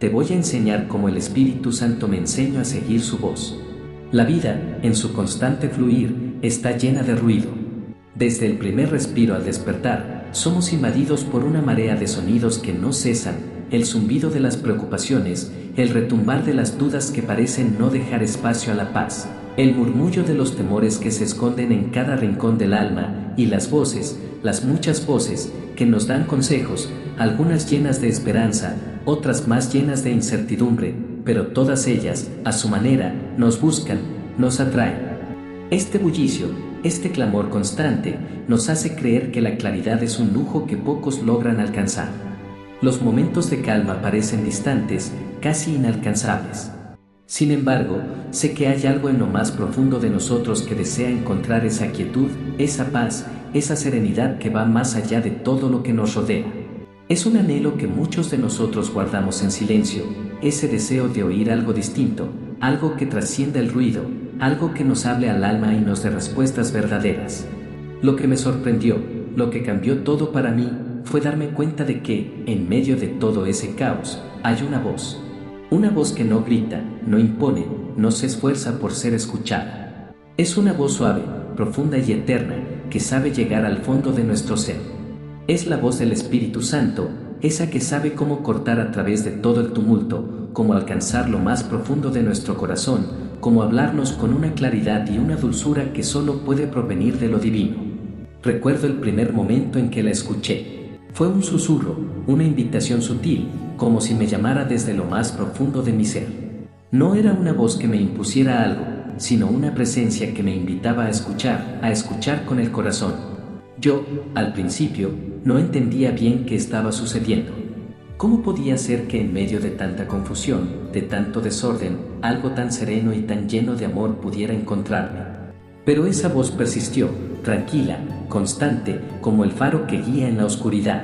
te voy a enseñar cómo el Espíritu Santo me enseñó a seguir su voz. La vida, en su constante fluir, está llena de ruido. Desde el primer respiro al despertar, somos invadidos por una marea de sonidos que no cesan, el zumbido de las preocupaciones, el retumbar de las dudas que parecen no dejar espacio a la paz, el murmullo de los temores que se esconden en cada rincón del alma, y las voces, las muchas voces, que nos dan consejos, algunas llenas de esperanza, otras más llenas de incertidumbre, pero todas ellas, a su manera, nos buscan, nos atraen. Este bullicio, este clamor constante, nos hace creer que la claridad es un lujo que pocos logran alcanzar. Los momentos de calma parecen distantes, casi inalcanzables. Sin embargo, sé que hay algo en lo más profundo de nosotros que desea encontrar esa quietud, esa paz, esa serenidad que va más allá de todo lo que nos rodea. Es un anhelo que muchos de nosotros guardamos en silencio, ese deseo de oír algo distinto, algo que trascienda el ruido, algo que nos hable al alma y nos dé respuestas verdaderas. Lo que me sorprendió, lo que cambió todo para mí, fue darme cuenta de que, en medio de todo ese caos, hay una voz. Una voz que no grita, no impone, no se esfuerza por ser escuchada. Es una voz suave, profunda y eterna, que sabe llegar al fondo de nuestro ser. Es la voz del Espíritu Santo, esa que sabe cómo cortar a través de todo el tumulto, cómo alcanzar lo más profundo de nuestro corazón, cómo hablarnos con una claridad y una dulzura que solo puede provenir de lo divino. Recuerdo el primer momento en que la escuché. Fue un susurro, una invitación sutil, como si me llamara desde lo más profundo de mi ser. No era una voz que me impusiera algo, sino una presencia que me invitaba a escuchar con el corazón. Yo, al principio, no entendía bien qué estaba sucediendo. ¿Cómo podía ser que en medio de tanta confusión, de tanto desorden, algo tan sereno y tan lleno de amor pudiera encontrarme? Pero esa voz persistió, tranquila, constante, como el faro que guía en la oscuridad.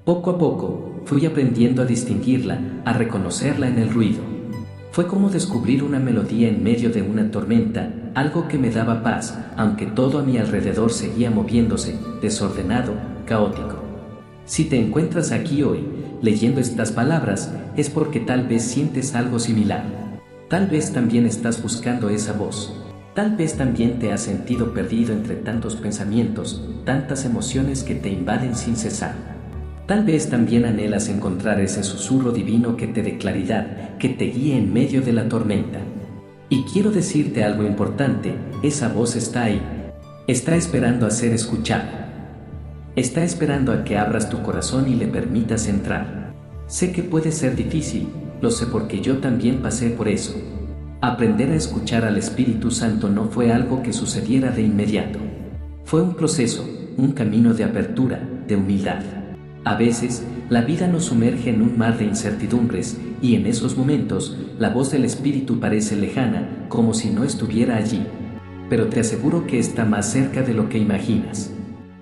Poco a poco, fui aprendiendo a distinguirla, a reconocerla en el ruido. Fue como descubrir una melodía en medio de una tormenta, algo que me daba paz, aunque todo a mi alrededor seguía moviéndose, desordenado, caótico. Si te encuentras aquí hoy, leyendo estas palabras, es porque tal vez sientes algo similar. Tal vez también estás buscando esa voz. Tal vez también te has sentido perdido entre tantos pensamientos, tantas emociones que te invaden sin cesar. Tal vez también anhelas encontrar ese susurro divino que te dé claridad, que te guíe en medio de la tormenta. Y quiero decirte algo importante, esa voz está ahí. Está esperando a ser escuchada. Está esperando a que abras tu corazón y le permitas entrar. Sé que puede ser difícil, lo sé porque yo también pasé por eso. Aprender a escuchar al Espíritu Santo no fue algo que sucediera de inmediato. Fue un proceso, un camino de apertura, de humildad. A veces, la vida nos sumerge en un mar de incertidumbres, y en esos momentos, la voz del Espíritu parece lejana, como si no estuviera allí. Pero te aseguro que está más cerca de lo que imaginas.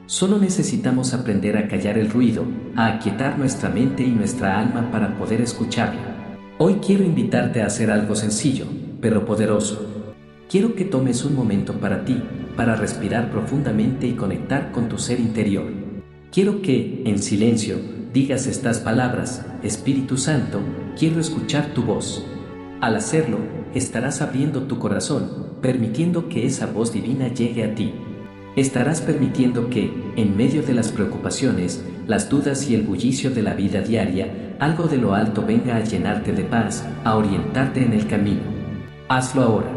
Solo necesitamos aprender a callar el ruido, a aquietar nuestra mente y nuestra alma para poder escucharla. Hoy quiero invitarte a hacer algo sencillo, pero poderoso. Quiero que tomes un momento para ti, para respirar profundamente y conectar con tu ser interior. Quiero que, en silencio, digas estas palabras: Espíritu Santo, quiero escuchar tu voz. Al hacerlo, estarás abriendo tu corazón, permitiendo que esa voz divina llegue a ti. Estarás permitiendo que, en medio de las preocupaciones, las dudas y el bullicio de la vida diaria, algo de lo alto venga a llenarte de paz, a orientarte en el camino. Hazlo ahora.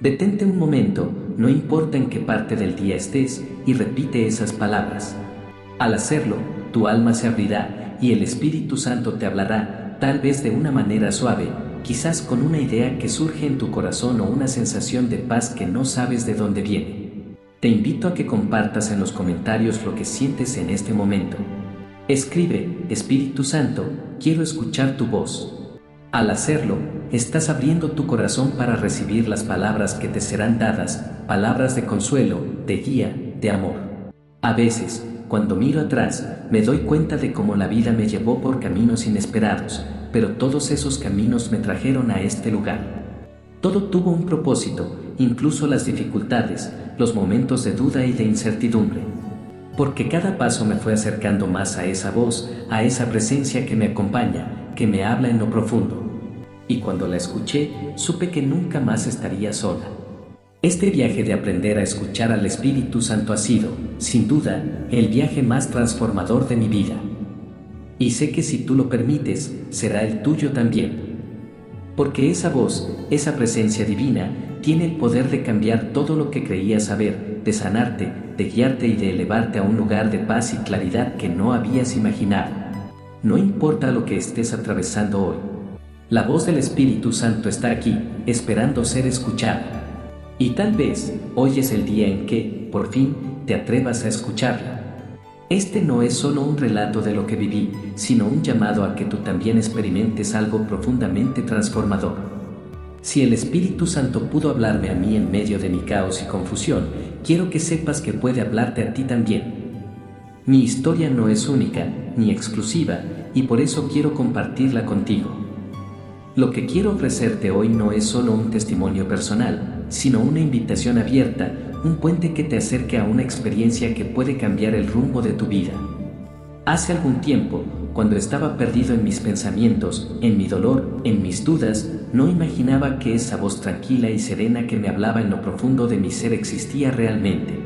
Detente un momento, no importa en qué parte del día estés, y repite esas palabras. Al hacerlo, tu alma se abrirá, y el Espíritu Santo te hablará, tal vez de una manera suave, quizás con una idea que surge en tu corazón o una sensación de paz que no sabes de dónde viene. Te invito a que compartas en los comentarios lo que sientes en este momento. Escribe: Espíritu Santo, quiero escuchar tu voz. Al hacerlo, estás abriendo tu corazón para recibir las palabras que te serán dadas, palabras de consuelo, de guía, de amor. A veces, cuando miro atrás, me doy cuenta de cómo la vida me llevó por caminos inesperados, pero todos esos caminos me trajeron a este lugar. Todo tuvo un propósito, incluso las dificultades, los momentos de duda y de incertidumbre. Porque cada paso me fue acercando más a esa voz, a esa presencia que me acompaña, que me habla en lo profundo. Y cuando la escuché, supe que nunca más estaría sola. Este viaje de aprender a escuchar al Espíritu Santo ha sido, sin duda, el viaje más transformador de mi vida. Y sé que si tú lo permites, será el tuyo también. Porque esa voz, esa presencia divina, tiene el poder de cambiar todo lo que creías saber, de sanarte, de guiarte y de elevarte a un lugar de paz y claridad que no habías imaginado. No importa lo que estés atravesando hoy. La voz del Espíritu Santo está aquí, esperando ser escuchada. Y tal vez, hoy es el día en que, por fin, te atrevas a escucharla. Este no es solo un relato de lo que viví, sino un llamado a que tú también experimentes algo profundamente transformador. Si el Espíritu Santo pudo hablarme a mí en medio de mi caos y confusión, quiero que sepas que puede hablarte a ti también. Mi historia no es única, ni exclusiva, y por eso quiero compartirla contigo. Lo que quiero ofrecerte hoy no es solo un testimonio personal, sino una invitación abierta, un puente que te acerque a una experiencia que puede cambiar el rumbo de tu vida. Hace algún tiempo, cuando estaba perdido en mis pensamientos, en mi dolor, en mis dudas, no imaginaba que esa voz tranquila y serena que me hablaba en lo profundo de mi ser existía realmente.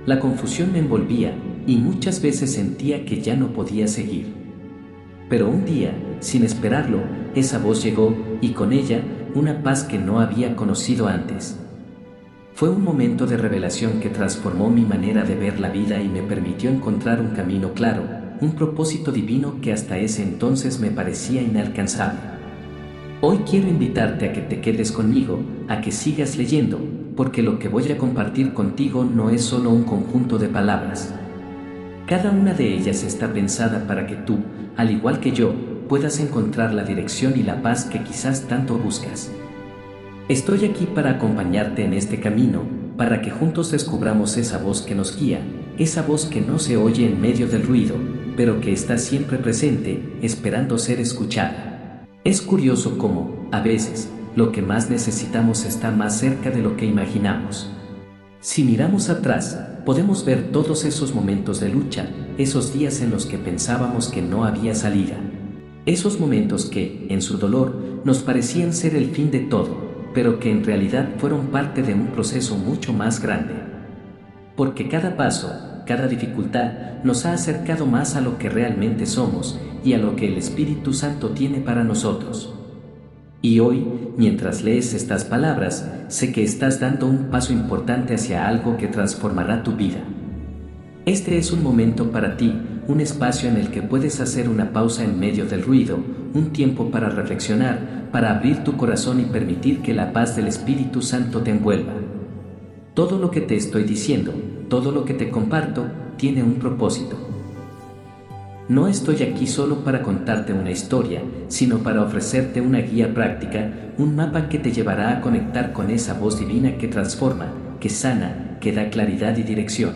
La confusión me envolvía, y muchas veces sentía que ya no podía seguir. Pero un día, sin esperarlo, esa voz llegó, y con ella, una paz que no había conocido antes. Fue un momento de revelación que transformó mi manera de ver la vida y me permitió encontrar un camino claro, un propósito divino que hasta ese entonces me parecía inalcanzable. Hoy quiero invitarte a que te quedes conmigo, a que sigas leyendo, porque lo que voy a compartir contigo no es solo un conjunto de palabras. Cada una de ellas está pensada para que tú, al igual que yo, puedas encontrar la dirección y la paz que quizás tanto buscas. Estoy aquí para acompañarte en este camino, para que juntos descubramos esa voz que nos guía, esa voz que no se oye en medio del ruido, pero que está siempre presente, esperando ser escuchada. Es curioso cómo, a veces, lo que más necesitamos está más cerca de lo que imaginamos. Si miramos atrás, podemos ver todos esos momentos de lucha, esos días en los que pensábamos que no había salida. Esos momentos que, en su dolor, nos parecían ser el fin de todo, pero que en realidad fueron parte de un proceso mucho más grande. Porque cada paso, cada dificultad, nos ha acercado más a lo que realmente somos y a lo que el Espíritu Santo tiene para nosotros. Y hoy, mientras lees estas palabras, sé que estás dando un paso importante hacia algo que transformará tu vida. Este es un momento para ti, un espacio en el que puedes hacer una pausa en medio del ruido, un tiempo para reflexionar, para abrir tu corazón y permitir que la paz del Espíritu Santo te envuelva. Todo lo que te estoy diciendo, todo lo que te comparto, tiene un propósito. No estoy aquí solo para contarte una historia, sino para ofrecerte una guía práctica, un mapa que te llevará a conectar con esa voz divina que transforma, que sana, que da claridad y dirección.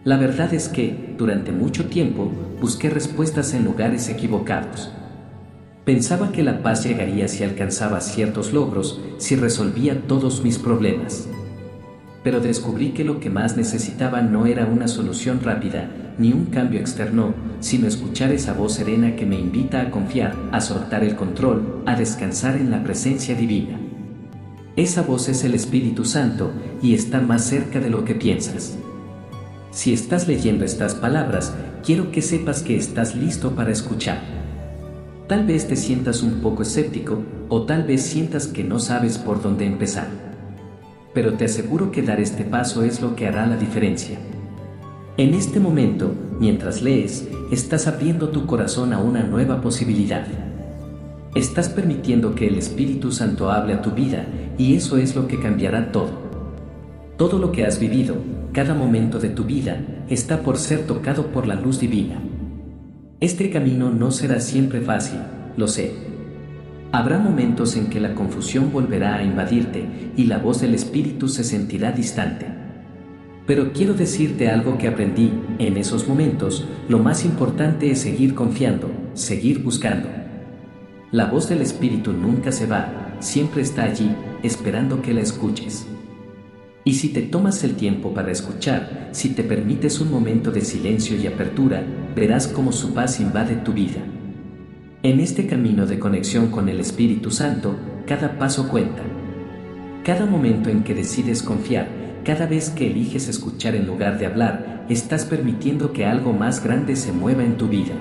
La verdad es que, durante mucho tiempo, busqué respuestas en lugares equivocados. Pensaba que la paz llegaría si alcanzaba ciertos logros, si resolvía todos mis problemas. Pero descubrí que lo que más necesitaba no era una solución rápida, ni un cambio externo, sino escuchar esa voz serena que me invita a confiar, a soltar el control, a descansar en la presencia divina. Esa voz es el Espíritu Santo, y está más cerca de lo que piensas. Si estás leyendo estas palabras, quiero que sepas que estás listo para escuchar. Tal vez te sientas un poco escéptico, o tal vez sientas que no sabes por dónde empezar. Pero te aseguro que dar este paso es lo que hará la diferencia. En este momento, mientras lees, estás abriendo tu corazón a una nueva posibilidad. Estás permitiendo que el Espíritu Santo hable a tu vida, y eso es lo que cambiará todo. Todo lo que has vivido, cada momento de tu vida, está por ser tocado por la luz divina. Este camino no será siempre fácil, lo sé. Habrá momentos en que la confusión volverá a invadirte y la voz del Espíritu se sentirá distante. Pero quiero decirte algo que aprendí: en esos momentos, lo más importante es seguir confiando, seguir buscando. La voz del Espíritu nunca se va, siempre está allí, esperando que la escuches. Y si te tomas el tiempo para escuchar, si te permites un momento de silencio y apertura, verás cómo su paz invade tu vida. En este camino de conexión con el Espíritu Santo, cada paso cuenta. Cada momento en que decides confiar, cada vez que eliges escuchar en lugar de hablar, estás permitiendo que algo más grande se mueva en tu vida.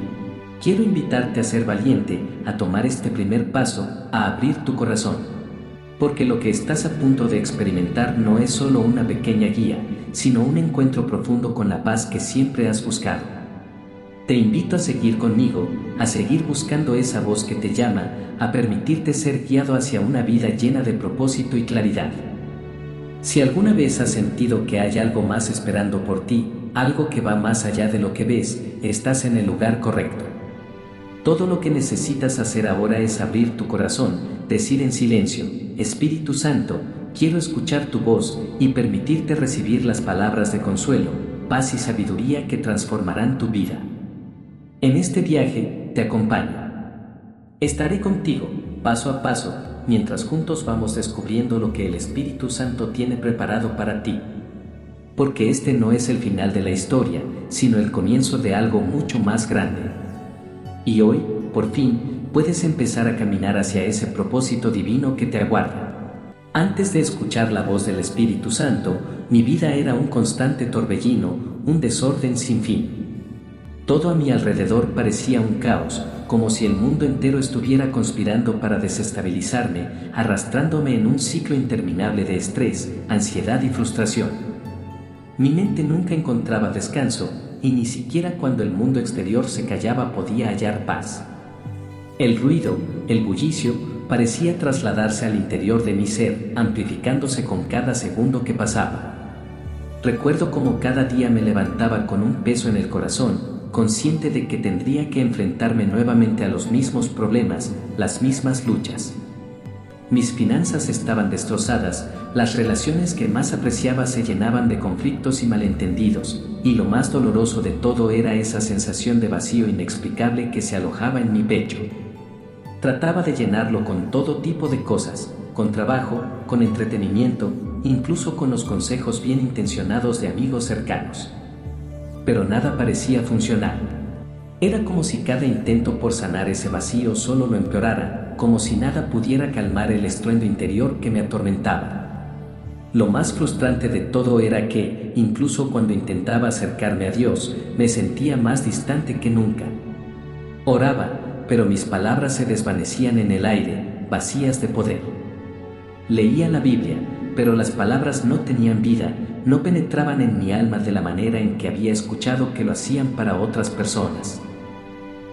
Quiero invitarte a ser valiente, a tomar este primer paso, a abrir tu corazón. Porque lo que estás a punto de experimentar no es solo una pequeña guía, sino un encuentro profundo con la paz que siempre has buscado. Te invito a seguir conmigo, a seguir buscando esa voz que te llama, a permitirte ser guiado hacia una vida llena de propósito y claridad. Si alguna vez has sentido que hay algo más esperando por ti, algo que va más allá de lo que ves, estás en el lugar correcto. Todo lo que necesitas hacer ahora es abrir tu corazón, decir en silencio: Espíritu Santo, quiero escuchar tu voz, y permitirte recibir las palabras de consuelo, paz y sabiduría que transformarán tu vida. En este viaje, te acompaño. Estaré contigo, paso a paso, mientras juntos vamos descubriendo lo que el Espíritu Santo tiene preparado para ti. Porque este no es el final de la historia, sino el comienzo de algo mucho más grande. Y hoy, por fin, puedes empezar a caminar hacia ese propósito divino que te aguarda. Antes de escuchar la voz del Espíritu Santo, mi vida era un constante torbellino, un desorden sin fin. Todo a mi alrededor parecía un caos, como si el mundo entero estuviera conspirando para desestabilizarme, arrastrándome en un ciclo interminable de estrés, ansiedad y frustración. Mi mente nunca encontraba descanso, y ni siquiera cuando el mundo exterior se callaba podía hallar paz. El ruido, el bullicio, parecía trasladarse al interior de mi ser, amplificándose con cada segundo que pasaba. Recuerdo cómo cada día me levantaba con un peso en el corazón, consciente de que tendría que enfrentarme nuevamente a los mismos problemas, las mismas luchas. Mis finanzas estaban destrozadas, las relaciones que más apreciaba se llenaban de conflictos y malentendidos, y lo más doloroso de todo era esa sensación de vacío inexplicable que se alojaba en mi pecho. Trataba de llenarlo con todo tipo de cosas, con trabajo, con entretenimiento, incluso con los consejos bien intencionados de amigos cercanos. Pero nada parecía funcionar. Era como si cada intento por sanar ese vacío solo lo empeorara, como si nada pudiera calmar el estruendo interior que me atormentaba. Lo más frustrante de todo era que, incluso cuando intentaba acercarme a Dios, me sentía más distante que nunca. Oraba, pero mis palabras se desvanecían en el aire, vacías de poder. Leía la Biblia, pero las palabras no tenían vida, no penetraban en mi alma de la manera en que había escuchado que lo hacían para otras personas.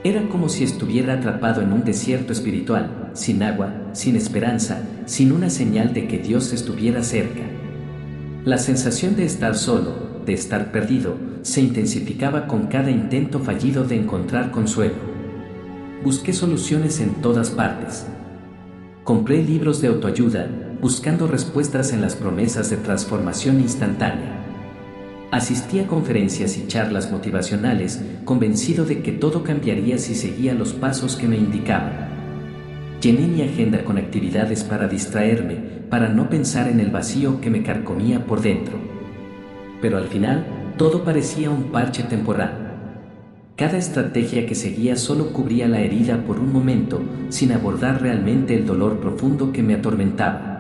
Era como si estuviera atrapado en un desierto espiritual, sin agua, sin esperanza, sin una señal de que Dios estuviera cerca. La sensación de estar solo, de estar perdido, se intensificaba con cada intento fallido de encontrar consuelo. Busqué soluciones en todas partes. Compré libros de autoayuda, buscando respuestas en las promesas de transformación instantánea. Asistí a conferencias y charlas motivacionales, convencido de que todo cambiaría si seguía los pasos que me indicaban. Llené mi agenda con actividades para distraerme, para no pensar en el vacío que me carcomía por dentro. Pero al final, todo parecía un parche temporal. Cada estrategia que seguía solo cubría la herida por un momento, sin abordar realmente el dolor profundo que me atormentaba.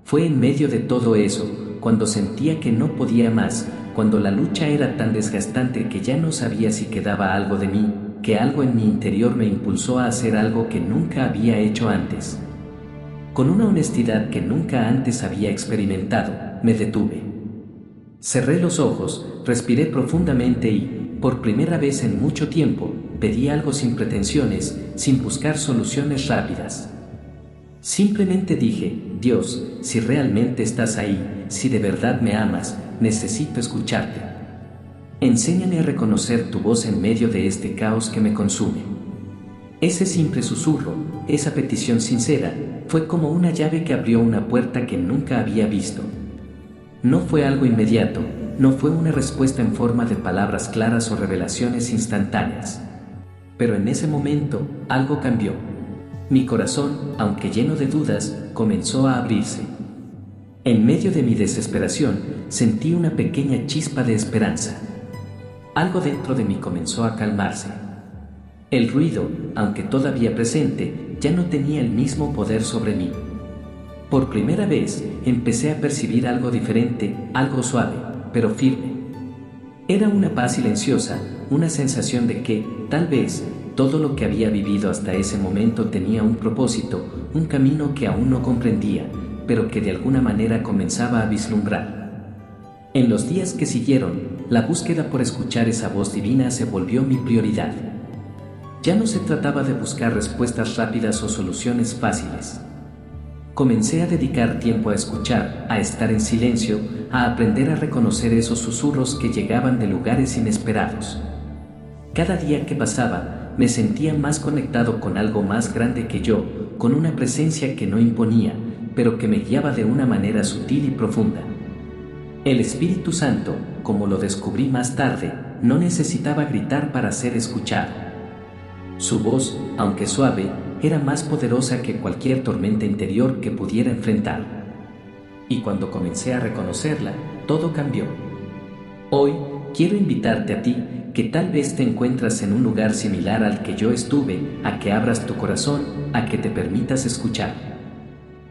Fue en medio de todo eso, cuando sentía que no podía más, cuando la lucha era tan desgastante que ya no sabía si quedaba algo de mí, que algo en mi interior me impulsó a hacer algo que nunca había hecho antes. Con una honestidad que nunca antes había experimentado, me detuve. Cerré los ojos, respiré profundamente y, por primera vez en mucho tiempo, pedí algo sin pretensiones, sin buscar soluciones rápidas. Simplemente dije: Dios, si realmente estás ahí, si de verdad me amas, necesito escucharte. Enséñame a reconocer tu voz en medio de este caos que me consume. Ese simple susurro, esa petición sincera, fue como una llave que abrió una puerta que nunca había visto. No fue algo inmediato, no fue una respuesta en forma de palabras claras o revelaciones instantáneas. Pero en ese momento, algo cambió. Mi corazón, aunque lleno de dudas, comenzó a abrirse. En medio de mi desesperación, sentí una pequeña chispa de esperanza. Algo dentro de mí comenzó a calmarse. El ruido, aunque todavía presente, ya no tenía el mismo poder sobre mí. Por primera vez, empecé a percibir algo diferente, algo suave, pero firme. Era una paz silenciosa, una sensación de que, tal vez, todo lo que había vivido hasta ese momento tenía un propósito, un camino que aún no comprendía, pero que de alguna manera comenzaba a vislumbrar. En los días que siguieron, la búsqueda por escuchar esa voz divina se volvió mi prioridad. Ya no se trataba de buscar respuestas rápidas o soluciones fáciles. Comencé a dedicar tiempo a escuchar, a estar en silencio, a aprender a reconocer esos susurros que llegaban de lugares inesperados. Cada día que pasaba, me sentía más conectado con algo más grande que yo, con una presencia que no imponía, pero que me guiaba de una manera sutil y profunda. El Espíritu Santo, como lo descubrí más tarde, no necesitaba gritar para ser escuchado. Su voz, aunque suave, era más poderosa que cualquier tormenta interior que pudiera enfrentar. Y cuando comencé a reconocerla, todo cambió. Hoy, quiero invitarte a ti, que tal vez te encuentras en un lugar similar al que yo estuve, a que abras tu corazón, a que te permitas escuchar.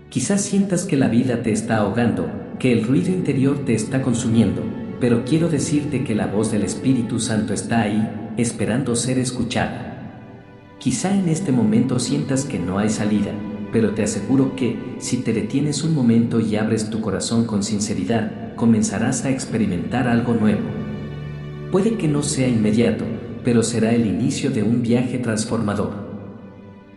Quizás sientas que la vida te está ahogando, que el ruido interior te está consumiendo, pero quiero decirte que la voz del Espíritu Santo está ahí, esperando ser escuchada. Quizá en este momento sientas que no hay salida, pero te aseguro que, si te detienes un momento y abres tu corazón con sinceridad, comenzarás a experimentar algo nuevo. Puede que no sea inmediato, pero será el inicio de un viaje transformador.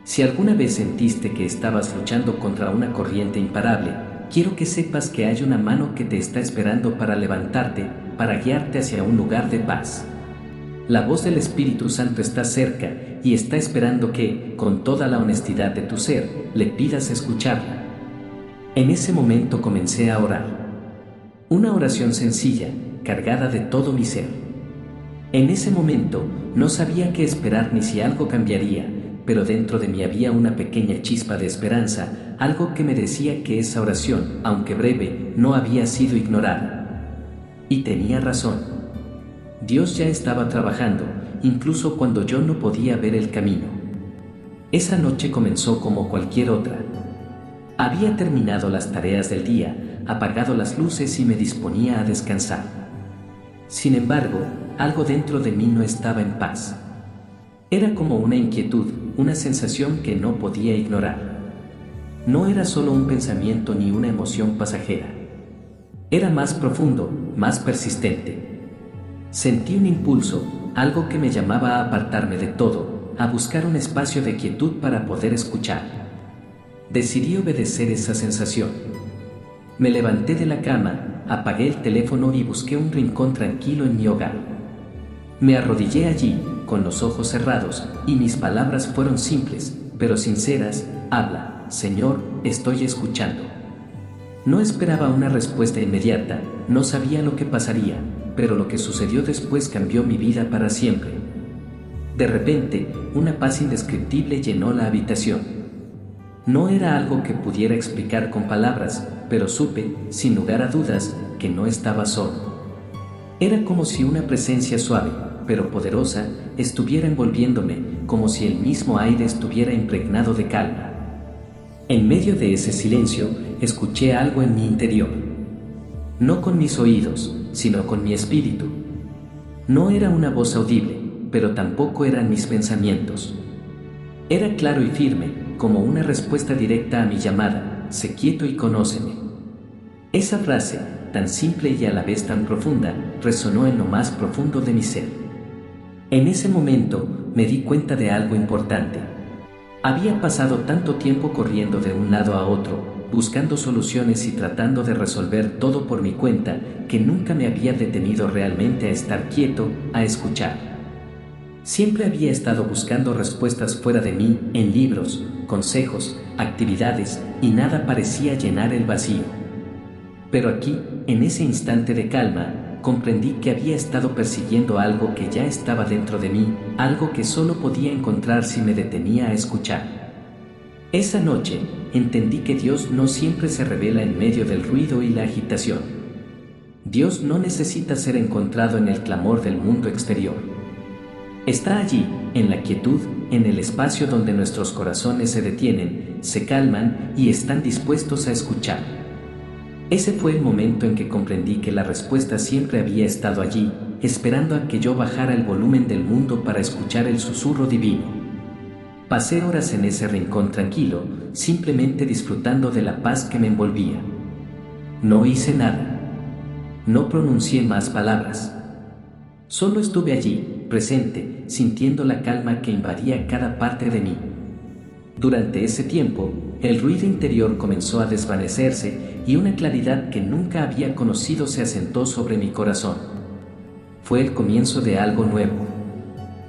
Si alguna vez sentiste que estabas luchando contra una corriente imparable, quiero que sepas que hay una mano que te está esperando para levantarte, para guiarte hacia un lugar de paz. La voz del Espíritu Santo está cerca y está esperando que, con toda la honestidad de tu ser, le pidas escucharla. En ese momento comencé a orar. Una oración sencilla, cargada de todo mi ser. En ese momento, no sabía qué esperar ni si algo cambiaría, pero dentro de mí había una pequeña chispa de esperanza, algo que me decía que esa oración, aunque breve, no había sido ignorada. Y tenía razón. Dios ya estaba trabajando, incluso cuando yo no podía ver el camino. Esa noche comenzó como cualquier otra. Había terminado las tareas del día, apagado las luces y me disponía a descansar. Sin embargo, algo dentro de mí no estaba en paz. Era como una inquietud, una sensación que no podía ignorar. No era solo un pensamiento ni una emoción pasajera. Era más profundo, más persistente. Sentí un impulso, algo que me llamaba a apartarme de todo, a buscar un espacio de quietud para poder escuchar. Decidí obedecer esa sensación. Me levanté de la cama, apagué el teléfono y busqué un rincón tranquilo en mi hogar. Me arrodillé allí, con los ojos cerrados, y mis palabras fueron simples, pero sinceras: habla, Señor, estoy escuchando. No esperaba una respuesta inmediata, no sabía lo que pasaría, pero lo que sucedió después cambió mi vida para siempre. De repente, una paz indescriptible llenó la habitación. No era algo que pudiera explicar con palabras, pero supe, sin lugar a dudas, que no estaba solo. Era como si una presencia suave, pero poderosa, estuviera envolviéndome, como si el mismo aire estuviera impregnado de calma. En medio de ese silencio, escuché algo en mi interior. No con mis oídos, sino con mi espíritu. No era una voz audible, pero tampoco eran mis pensamientos. Era claro y firme, como una respuesta directa a mi llamada: sé quieto y conóceme. Esa frase, tan simple y a la vez tan profunda, resonó en lo más profundo de mi ser. En ese momento, me di cuenta de algo importante. Había pasado tanto tiempo corriendo de un lado a otro, buscando soluciones y tratando de resolver todo por mi cuenta, que nunca me había detenido realmente a estar quieto, a escuchar. Siempre había estado buscando respuestas fuera de mí, en libros, consejos, actividades, y nada parecía llenar el vacío. Pero aquí, en ese instante de calma, comprendí que había estado persiguiendo algo que ya estaba dentro de mí, algo que solo podía encontrar si me detenía a escuchar. Esa noche, entendí que Dios no siempre se revela en medio del ruido y la agitación. Dios no necesita ser encontrado en el clamor del mundo exterior. Está allí, en la quietud, en el espacio donde nuestros corazones se detienen, se calman y están dispuestos a escuchar. Ese fue el momento en que comprendí que la respuesta siempre había estado allí, esperando a que yo bajara el volumen del mundo para escuchar el susurro divino. Pasé horas en ese rincón tranquilo, simplemente disfrutando de la paz que me envolvía. No hice nada. No pronuncié más palabras. Solo estuve allí, presente, sintiendo la calma que invadía cada parte de mí. Durante ese tiempo, el ruido interior comenzó a desvanecerse y una claridad que nunca había conocido se asentó sobre mi corazón. Fue el comienzo de algo nuevo.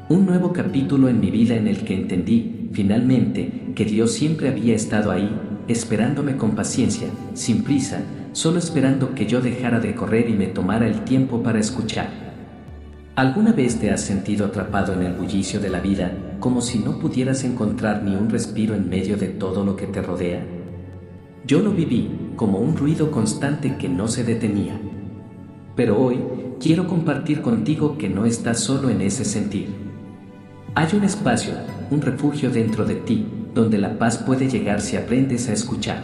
Un nuevo capítulo en mi vida en el que entendí, finalmente, que Dios siempre había estado ahí, esperándome con paciencia, sin prisa, solo esperando que yo dejara de correr y me tomara el tiempo para escuchar. ¿Alguna vez te has sentido atrapado en el bullicio de la vida, como si no pudieras encontrar ni un respiro en medio de todo lo que te rodea? Yo lo viví, como un ruido constante que no se detenía. Pero hoy, quiero compartir contigo que no estás solo en ese sentir. Hay un espacio, un refugio dentro de ti, donde la paz puede llegar si aprendes a escuchar.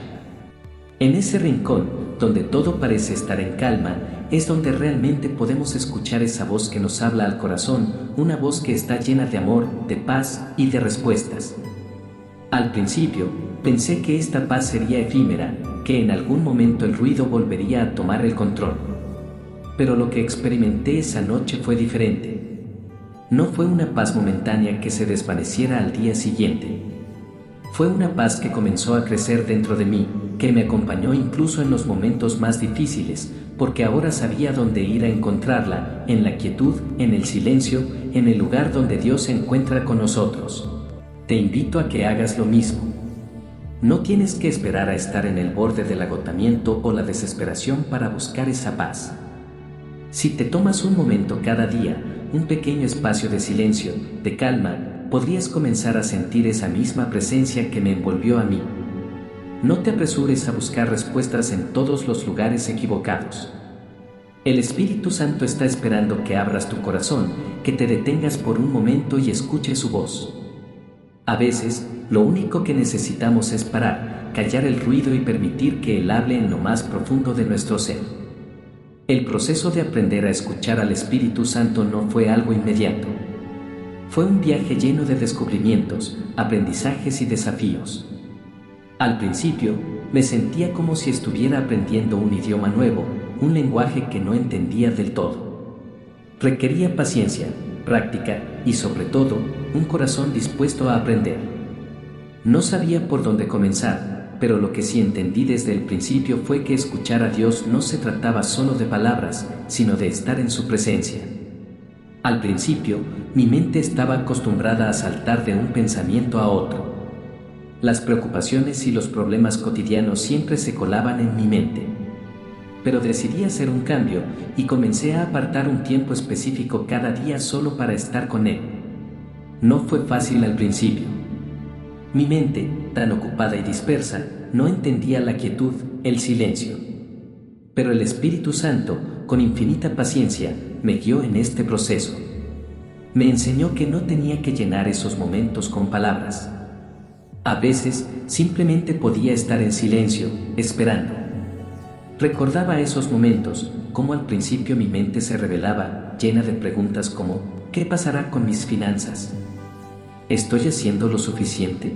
En ese rincón, donde todo parece estar en calma, es donde realmente podemos escuchar esa voz que nos habla al corazón, una voz que está llena de amor, de paz y de respuestas. Al principio, pensé que esta paz sería efímera, que en algún momento el ruido volvería a tomar el control. Pero lo que experimenté esa noche fue diferente. No fue una paz momentánea que se desvaneciera al día siguiente. Fue una paz que comenzó a crecer dentro de mí, que me acompañó incluso en los momentos más difíciles, porque ahora sabía dónde ir a encontrarla, en la quietud, en el silencio, en el lugar donde Dios se encuentra con nosotros. Te invito a que hagas lo mismo. No tienes que esperar a estar en el borde del agotamiento o la desesperación para buscar esa paz. Si te tomas un momento cada día, un pequeño espacio de silencio, de calma, podrías comenzar a sentir esa misma presencia que me envolvió a mí. No te apresures a buscar respuestas en todos los lugares equivocados. El Espíritu Santo está esperando que abras tu corazón, que te detengas por un momento y escuches su voz. A veces, lo único que necesitamos es parar, callar el ruido y permitir que Él hable en lo más profundo de nuestro ser. El proceso de aprender a escuchar al Espíritu Santo no fue algo inmediato. Fue un viaje lleno de descubrimientos, aprendizajes y desafíos. Al principio, me sentía como si estuviera aprendiendo un idioma nuevo, un lenguaje que no entendía del todo. Requería paciencia, práctica y, sobre todo, un corazón dispuesto a aprender. No sabía por dónde comenzar, pero lo que sí entendí desde el principio fue que escuchar a Dios no se trataba solo de palabras, sino de estar en su presencia. Al principio, mi mente estaba acostumbrada a saltar de un pensamiento a otro. Las preocupaciones y los problemas cotidianos siempre se colaban en mi mente. Pero decidí hacer un cambio y comencé a apartar un tiempo específico cada día solo para estar con Él. No fue fácil al principio. Mi mente, tan ocupada y dispersa, no entendía la quietud, el silencio. Pero el Espíritu Santo, con infinita paciencia, me guió en este proceso. Me enseñó que no tenía que llenar esos momentos con palabras. A veces, simplemente podía estar en silencio, esperando. Recordaba esos momentos, como al principio mi mente se revelaba, llena de preguntas como, ¿qué pasará con mis finanzas? ¿Estoy haciendo lo suficiente?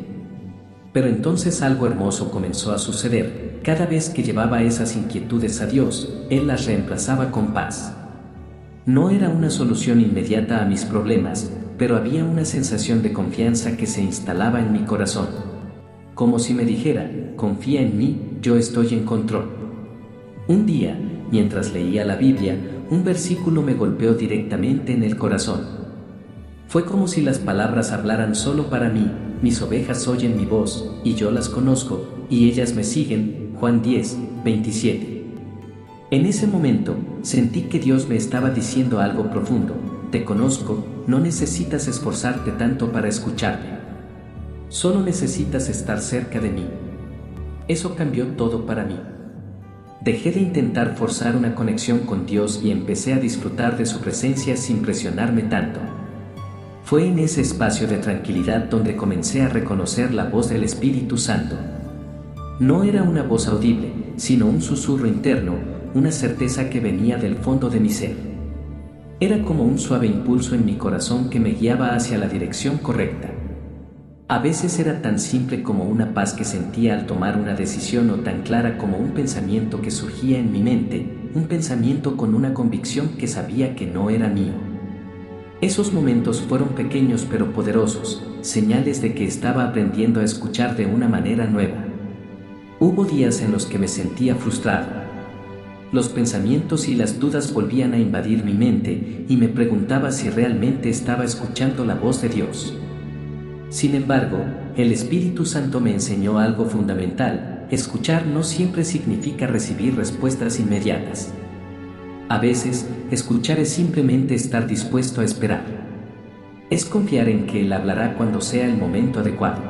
Pero entonces algo hermoso comenzó a suceder. Cada vez que llevaba esas inquietudes a Dios, Él las reemplazaba con paz. No era una solución inmediata a mis problemas, pero había una sensación de confianza que se instalaba en mi corazón. Como si me dijera, confía en mí, yo estoy en control. Un día, mientras leía la Biblia, un versículo me golpeó directamente en el corazón. Fue como si las palabras hablaran solo para mí, mis ovejas oyen mi voz, y yo las conozco, y ellas me siguen, Juan 10, 27. En ese momento, sentí que Dios me estaba diciendo algo profundo, te conozco, no necesitas esforzarte tanto para escucharme. Solo necesitas estar cerca de mí. Eso cambió todo para mí. Dejé de intentar forzar una conexión con Dios y empecé a disfrutar de su presencia sin presionarme tanto. Fue en ese espacio de tranquilidad donde comencé a reconocer la voz del Espíritu Santo. No era una voz audible, sino un susurro interno, una certeza que venía del fondo de mi ser. Era como un suave impulso en mi corazón que me guiaba hacia la dirección correcta. A veces era tan simple como una paz que sentía al tomar una decisión o tan clara como un pensamiento que surgía en mi mente, un pensamiento con una convicción que sabía que no era mío. Esos momentos fueron pequeños pero poderosos, señales de que estaba aprendiendo a escuchar de una manera nueva. Hubo días en los que me sentía frustrado. Los pensamientos y las dudas volvían a invadir mi mente y me preguntaba si realmente estaba escuchando la voz de Dios. Sin embargo, el Espíritu Santo me enseñó algo fundamental: escuchar no siempre significa recibir respuestas inmediatas. A veces, escuchar es simplemente estar dispuesto a esperar. Es confiar en que Él hablará cuando sea el momento adecuado.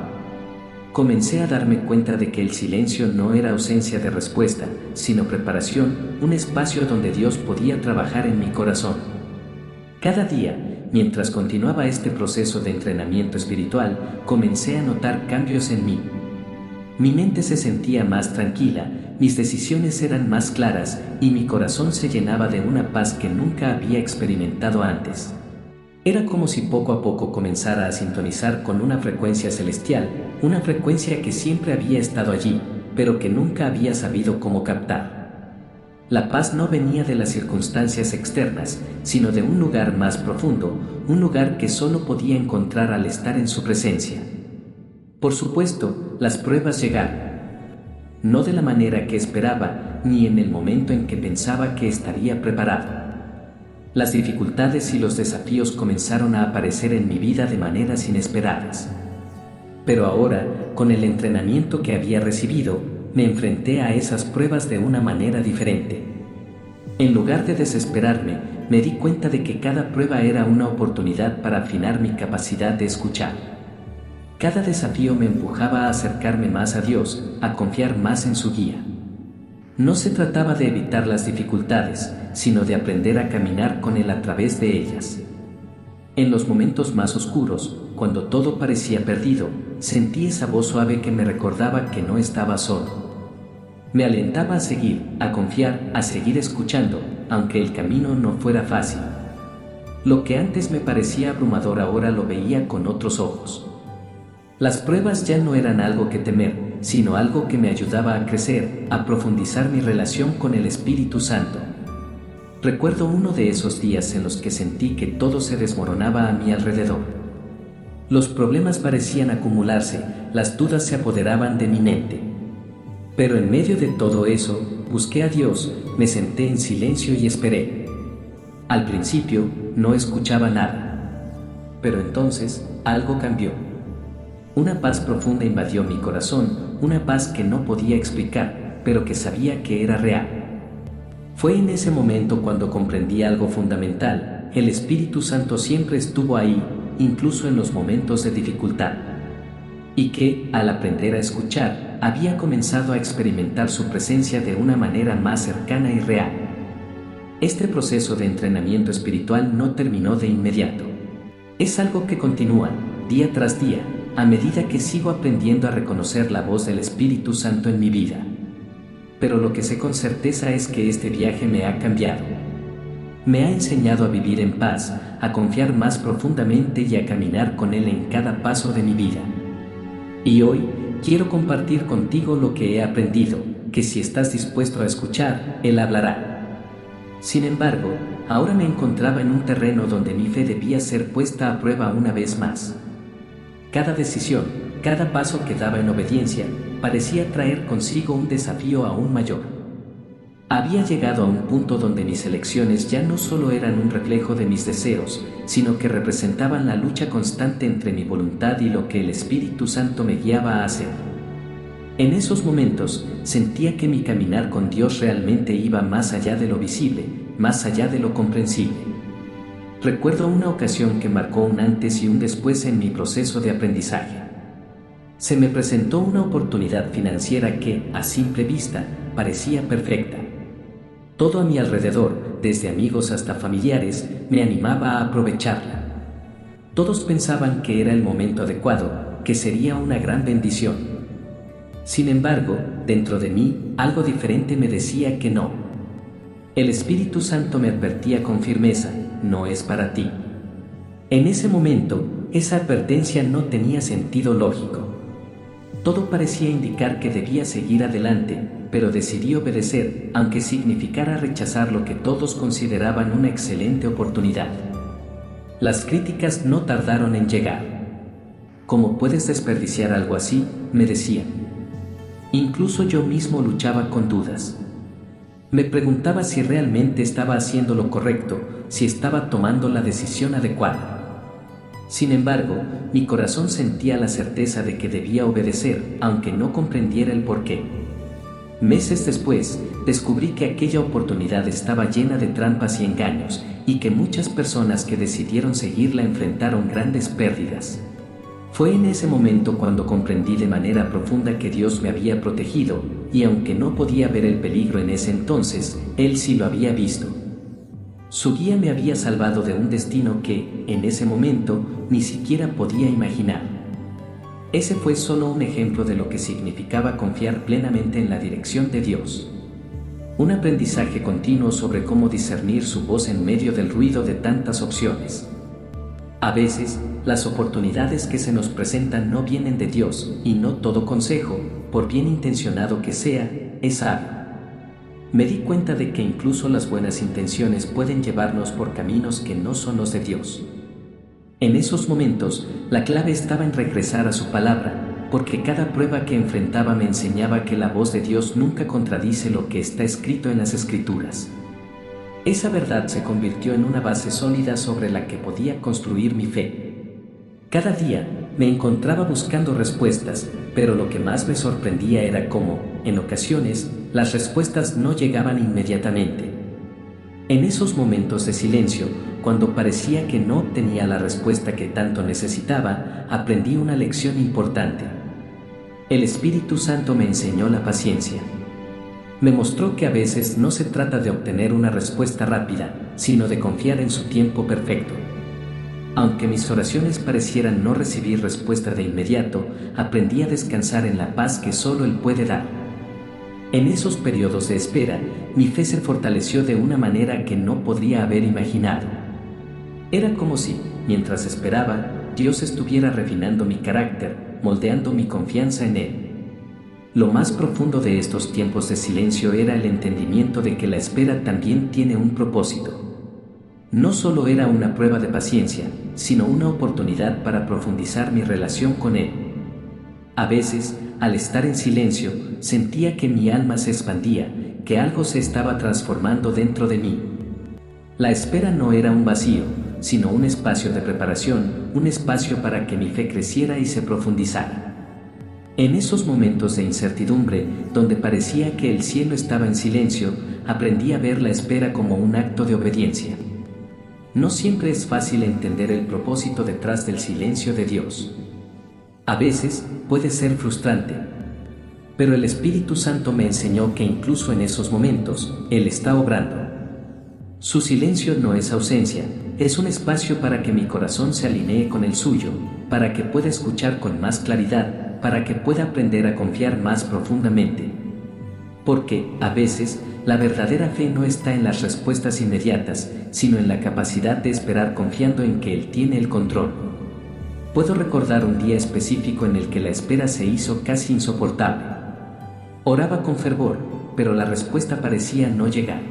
Comencé a darme cuenta de que el silencio no era ausencia de respuesta, sino preparación, un espacio donde Dios podía trabajar en mi corazón. Cada día, mientras continuaba este proceso de entrenamiento espiritual, comencé a notar cambios en mí. Mi mente se sentía más tranquila, mis decisiones eran más claras y mi corazón se llenaba de una paz que nunca había experimentado antes. Era como si poco a poco comenzara a sintonizar con una frecuencia celestial, una frecuencia que siempre había estado allí, pero que nunca había sabido cómo captar. La paz no venía de las circunstancias externas, sino de un lugar más profundo, un lugar que solo podía encontrar al estar en su presencia. Por supuesto, las pruebas llegaron. No de la manera que esperaba, ni en el momento en que pensaba que estaría preparado. Las dificultades y los desafíos comenzaron a aparecer en mi vida de maneras inesperadas. Pero ahora, con el entrenamiento que había recibido, me enfrenté a esas pruebas de una manera diferente. En lugar de desesperarme, me di cuenta de que cada prueba era una oportunidad para afinar mi capacidad de escuchar. Cada desafío me empujaba a acercarme más a Dios, a confiar más en su guía. No se trataba de evitar las dificultades, sino de aprender a caminar con Él a través de ellas. En los momentos más oscuros, cuando todo parecía perdido, sentí esa voz suave que me recordaba que no estaba solo. Me alentaba a seguir, a confiar, a seguir escuchando, aunque el camino no fuera fácil. Lo que antes me parecía abrumador ahora lo veía con otros ojos. Las pruebas ya no eran algo que temer, sino algo que me ayudaba a crecer, a profundizar mi relación con el Espíritu Santo. Recuerdo uno de esos días en los que sentí que todo se desmoronaba a mi alrededor. Los problemas parecían acumularse, las dudas se apoderaban de mi mente. Pero en medio de todo eso, busqué a Dios, me senté en silencio y esperé. Al principio, no escuchaba nada. Pero entonces, algo cambió. Una paz profunda invadió mi corazón, una paz que no podía explicar, pero que sabía que era real. Fue en ese momento cuando comprendí algo fundamental: el Espíritu Santo siempre estuvo ahí, incluso en los momentos de dificultad. Y que, al aprender a escuchar, había comenzado a experimentar su presencia de una manera más cercana y real. Este proceso de entrenamiento espiritual no terminó de inmediato. Es algo que continúa, día tras día, a medida que sigo aprendiendo a reconocer la voz del Espíritu Santo en mi vida. Pero lo que sé con certeza es que este viaje me ha cambiado. Me ha enseñado a vivir en paz, a confiar más profundamente y a caminar con Él en cada paso de mi vida. Y hoy, quiero compartir contigo lo que he aprendido, que si estás dispuesto a escuchar, Él hablará. Sin embargo, ahora me encontraba en un terreno donde mi fe debía ser puesta a prueba una vez más. Cada decisión, cada paso que daba en obediencia, parecía traer consigo un desafío aún mayor. Había llegado a un punto donde mis elecciones ya no solo eran un reflejo de mis deseos, sino que representaban la lucha constante entre mi voluntad y lo que el Espíritu Santo me guiaba a hacer. En esos momentos, sentía que mi caminar con Dios realmente iba más allá de lo visible, más allá de lo comprensible. Recuerdo una ocasión que marcó un antes y un después en mi proceso de aprendizaje. Se me presentó una oportunidad financiera que, a simple vista, parecía perfecta. Todo a mi alrededor, desde amigos hasta familiares, me animaba a aprovecharla. Todos pensaban que era el momento adecuado, que sería una gran bendición. Sin embargo, dentro de mí, algo diferente me decía que no. El Espíritu Santo me advertía con firmeza: no es para ti. En ese momento, esa advertencia no tenía sentido lógico. Todo parecía indicar que debía seguir adelante, pero decidí obedecer, aunque significara rechazar lo que todos consideraban una excelente oportunidad. Las críticas no tardaron en llegar. ¿Cómo puedes desperdiciar algo así?, me decían. Incluso yo mismo luchaba con dudas. Me preguntaba si realmente estaba haciendo lo correcto, si estaba tomando la decisión adecuada. Sin embargo, mi corazón sentía la certeza de que debía obedecer, aunque no comprendiera el porqué. Meses después, descubrí que aquella oportunidad estaba llena de trampas y engaños, y que muchas personas que decidieron seguirla enfrentaron grandes pérdidas. Fue en ese momento cuando comprendí de manera profunda que Dios me había protegido, y aunque no podía ver el peligro en ese entonces, Él sí lo había visto. Su guía me había salvado de un destino que, en ese momento, ni siquiera podía imaginar. Ese fue solo un ejemplo de lo que significaba confiar plenamente en la dirección de Dios. Un aprendizaje continuo sobre cómo discernir su voz en medio del ruido de tantas opciones. A veces, las oportunidades que se nos presentan no vienen de Dios, y no todo consejo, por bien intencionado que sea, es sabio. Me di cuenta de que incluso las buenas intenciones pueden llevarnos por caminos que no son los de Dios. En esos momentos, la clave estaba en regresar a su palabra, porque cada prueba que enfrentaba me enseñaba que la voz de Dios nunca contradice lo que está escrito en las Escrituras. Esa verdad se convirtió en una base sólida sobre la que podía construir mi fe. Cada día, me encontraba buscando respuestas, pero lo que más me sorprendía era cómo, en ocasiones, las respuestas no llegaban inmediatamente. En esos momentos de silencio, cuando parecía que no obtenía la respuesta que tanto necesitaba, aprendí una lección importante. El Espíritu Santo me enseñó la paciencia. Me mostró que a veces no se trata de obtener una respuesta rápida, sino de confiar en su tiempo perfecto. Aunque mis oraciones parecieran no recibir respuesta de inmediato, aprendí a descansar en la paz que solo Él puede dar. En esos periodos de espera, mi fe se fortaleció de una manera que no podría haber imaginado. Era como si, mientras esperaba, Dios estuviera refinando mi carácter, moldeando mi confianza en Él. Lo más profundo de estos tiempos de silencio era el entendimiento de que la espera también tiene un propósito. No solo era una prueba de paciencia, sino una oportunidad para profundizar mi relación con Él. A veces, al estar en silencio, sentía que mi alma se expandía, que algo se estaba transformando dentro de mí. La espera no era un vacío, sino un espacio de preparación, un espacio para que mi fe creciera y se profundizara. En esos momentos de incertidumbre, donde parecía que el cielo estaba en silencio, aprendí a ver la espera como un acto de obediencia. No siempre es fácil entender el propósito detrás del silencio de Dios. A veces puede ser frustrante, pero el Espíritu Santo me enseñó que incluso en esos momentos, Él está obrando. Su silencio no es ausencia, es un espacio para que mi corazón se alinee con el suyo, para que pueda escuchar con más claridad, para que pueda aprender a confiar más profundamente. Porque, a veces, la verdadera fe no está en las respuestas inmediatas, sino en la capacidad de esperar confiando en que Él tiene el control. Puedo recordar un día específico en el que la espera se hizo casi insoportable. Oraba con fervor, pero la respuesta parecía no llegar.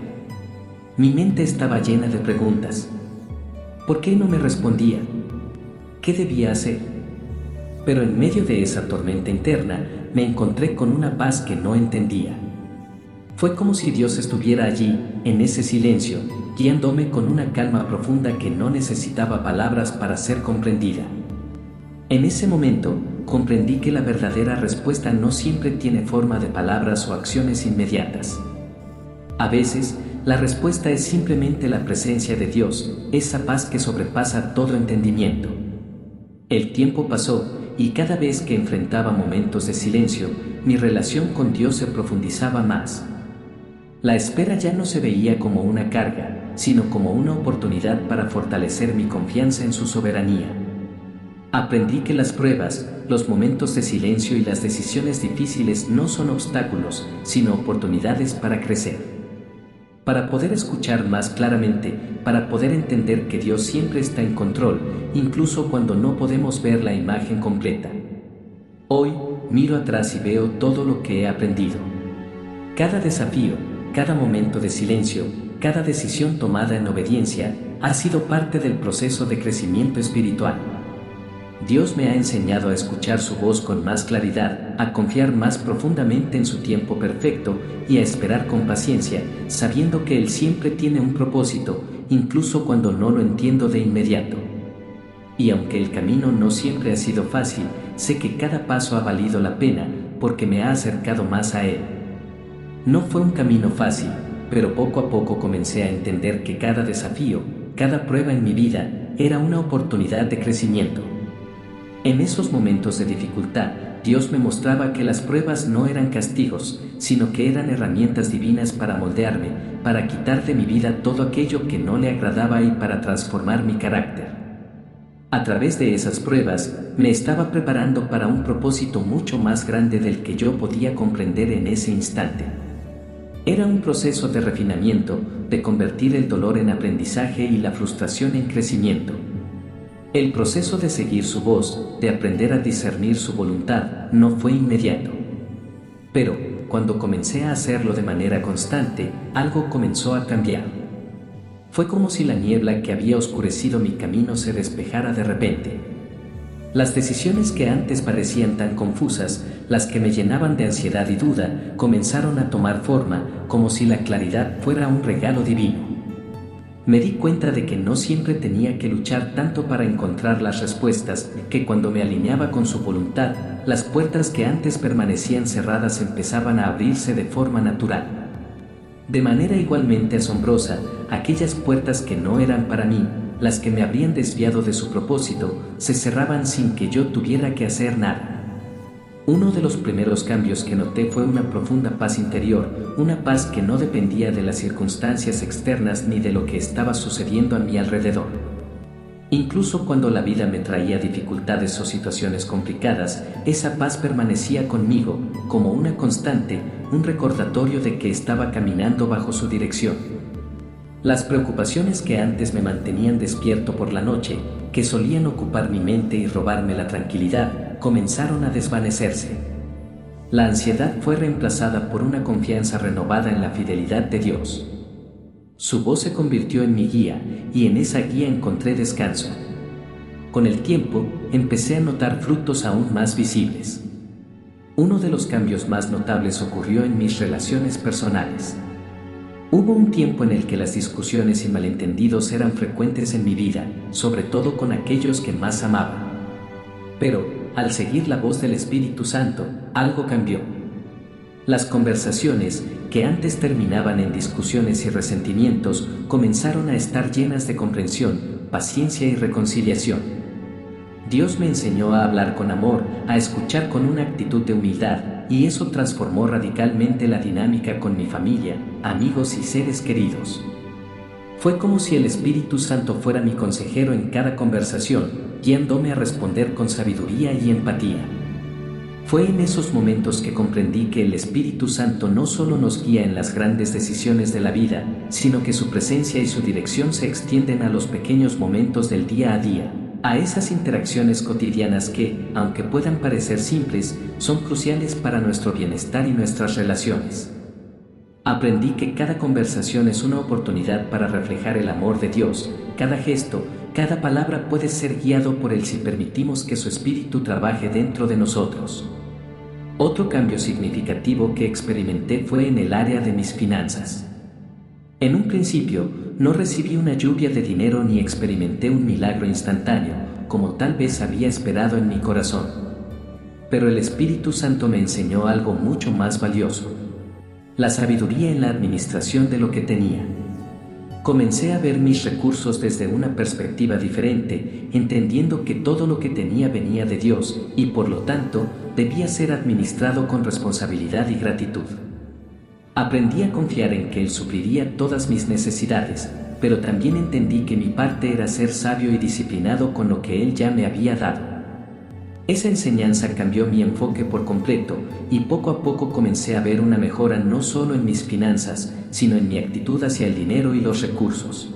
Mi mente estaba llena de preguntas. ¿Por qué no me respondía? ¿Qué debía hacer? Pero en medio de esa tormenta interna, me encontré con una paz que no entendía. Fue como si Dios estuviera allí, en ese silencio, guiándome con una calma profunda que no necesitaba palabras para ser comprendida. En ese momento, comprendí que la verdadera respuesta no siempre tiene forma de palabras o acciones inmediatas. A veces, la respuesta es simplemente la presencia de Dios, esa paz que sobrepasa todo entendimiento. El tiempo pasó, y cada vez que enfrentaba momentos de silencio, mi relación con Dios se profundizaba más. La espera ya no se veía como una carga, sino como una oportunidad para fortalecer mi confianza en su soberanía. Aprendí que las pruebas, los momentos de silencio y las decisiones difíciles no son obstáculos, sino oportunidades para crecer. Para poder escuchar más claramente, para poder entender que Dios siempre está en control, incluso cuando no podemos ver la imagen completa. Hoy, miro atrás y veo todo lo que he aprendido. Cada desafío, cada momento de silencio, cada decisión tomada en obediencia, ha sido parte del proceso de crecimiento espiritual. Dios me ha enseñado a escuchar su voz con más claridad, a confiar más profundamente en su tiempo perfecto y a esperar con paciencia, sabiendo que Él siempre tiene un propósito, incluso cuando no lo entiendo de inmediato. Y aunque el camino no siempre ha sido fácil, sé que cada paso ha valido la pena porque me ha acercado más a Él. No fue un camino fácil, pero poco a poco comencé a entender que cada desafío, cada prueba en mi vida, era una oportunidad de crecimiento. En esos momentos de dificultad, Dios me mostraba que las pruebas no eran castigos, sino que eran herramientas divinas para moldearme, para quitar de mi vida todo aquello que no le agradaba y para transformar mi carácter. A través de esas pruebas, me estaba preparando para un propósito mucho más grande del que yo podía comprender en ese instante. Era un proceso de refinamiento, de convertir el dolor en aprendizaje y la frustración en crecimiento. El proceso de seguir su voz, de aprender a discernir su voluntad, no fue inmediato. Pero, cuando comencé a hacerlo de manera constante, algo comenzó a cambiar. Fue como si la niebla que había oscurecido mi camino se despejara de repente. Las decisiones que antes parecían tan confusas, las que me llenaban de ansiedad y duda, comenzaron a tomar forma, como si la claridad fuera un regalo divino. Me di cuenta de que no siempre tenía que luchar tanto para encontrar las respuestas, que cuando me alineaba con su voluntad, las puertas que antes permanecían cerradas empezaban a abrirse de forma natural. De manera igualmente asombrosa, aquellas puertas que no eran para mí, las que me habrían desviado de su propósito, se cerraban sin que yo tuviera que hacer nada. Uno de los primeros cambios que noté fue una profunda paz interior, una paz que no dependía de las circunstancias externas ni de lo que estaba sucediendo a mi alrededor. Incluso cuando la vida me traía dificultades o situaciones complicadas, esa paz permanecía conmigo, como una constante, un recordatorio de que estaba caminando bajo su dirección. Las preocupaciones que antes me mantenían despierto por la noche, que solían ocupar mi mente y robarme la tranquilidad, comenzaron a desvanecerse. La ansiedad fue reemplazada por una confianza renovada en la fidelidad de Dios. Su voz se convirtió en mi guía, y en esa guía encontré descanso. Con el tiempo, empecé a notar frutos aún más visibles. Uno de los cambios más notables ocurrió en mis relaciones personales. Hubo un tiempo en el que las discusiones y malentendidos eran frecuentes en mi vida, sobre todo con aquellos que más amaba. Pero, al seguir la voz del Espíritu Santo, algo cambió. Las conversaciones, que antes terminaban en discusiones y resentimientos, comenzaron a estar llenas de comprensión, paciencia y reconciliación. Dios me enseñó a hablar con amor, a escuchar con una actitud de humildad, y eso transformó radicalmente la dinámica con mi familia, amigos y seres queridos. Fue como si el Espíritu Santo fuera mi consejero en cada conversación, guiándome a responder con sabiduría y empatía. Fue en esos momentos que comprendí que el Espíritu Santo no solo nos guía en las grandes decisiones de la vida, sino que su presencia y su dirección se extienden a los pequeños momentos del día a día, a esas interacciones cotidianas que, aunque puedan parecer simples, son cruciales para nuestro bienestar y nuestras relaciones. Aprendí que cada conversación es una oportunidad para reflejar el amor de Dios. Cada gesto, cada palabra puede ser guiado por Él si permitimos que su Espíritu trabaje dentro de nosotros. Otro cambio significativo que experimenté fue en el área de mis finanzas. En un principio, no recibí una lluvia de dinero ni experimenté un milagro instantáneo, como tal vez había esperado en mi corazón. Pero el Espíritu Santo me enseñó algo mucho más valioso: la sabiduría en la administración de lo que tenía. Comencé a ver mis recursos desde una perspectiva diferente, entendiendo que todo lo que tenía venía de Dios y por lo tanto debía ser administrado con responsabilidad y gratitud. Aprendí a confiar en que Él supliría todas mis necesidades, pero también entendí que mi parte era ser sabio y disciplinado con lo que Él ya me había dado. Esa enseñanza cambió mi enfoque por completo y poco a poco comencé a ver una mejora no solo en mis finanzas, sino en mi actitud hacia el dinero y los recursos.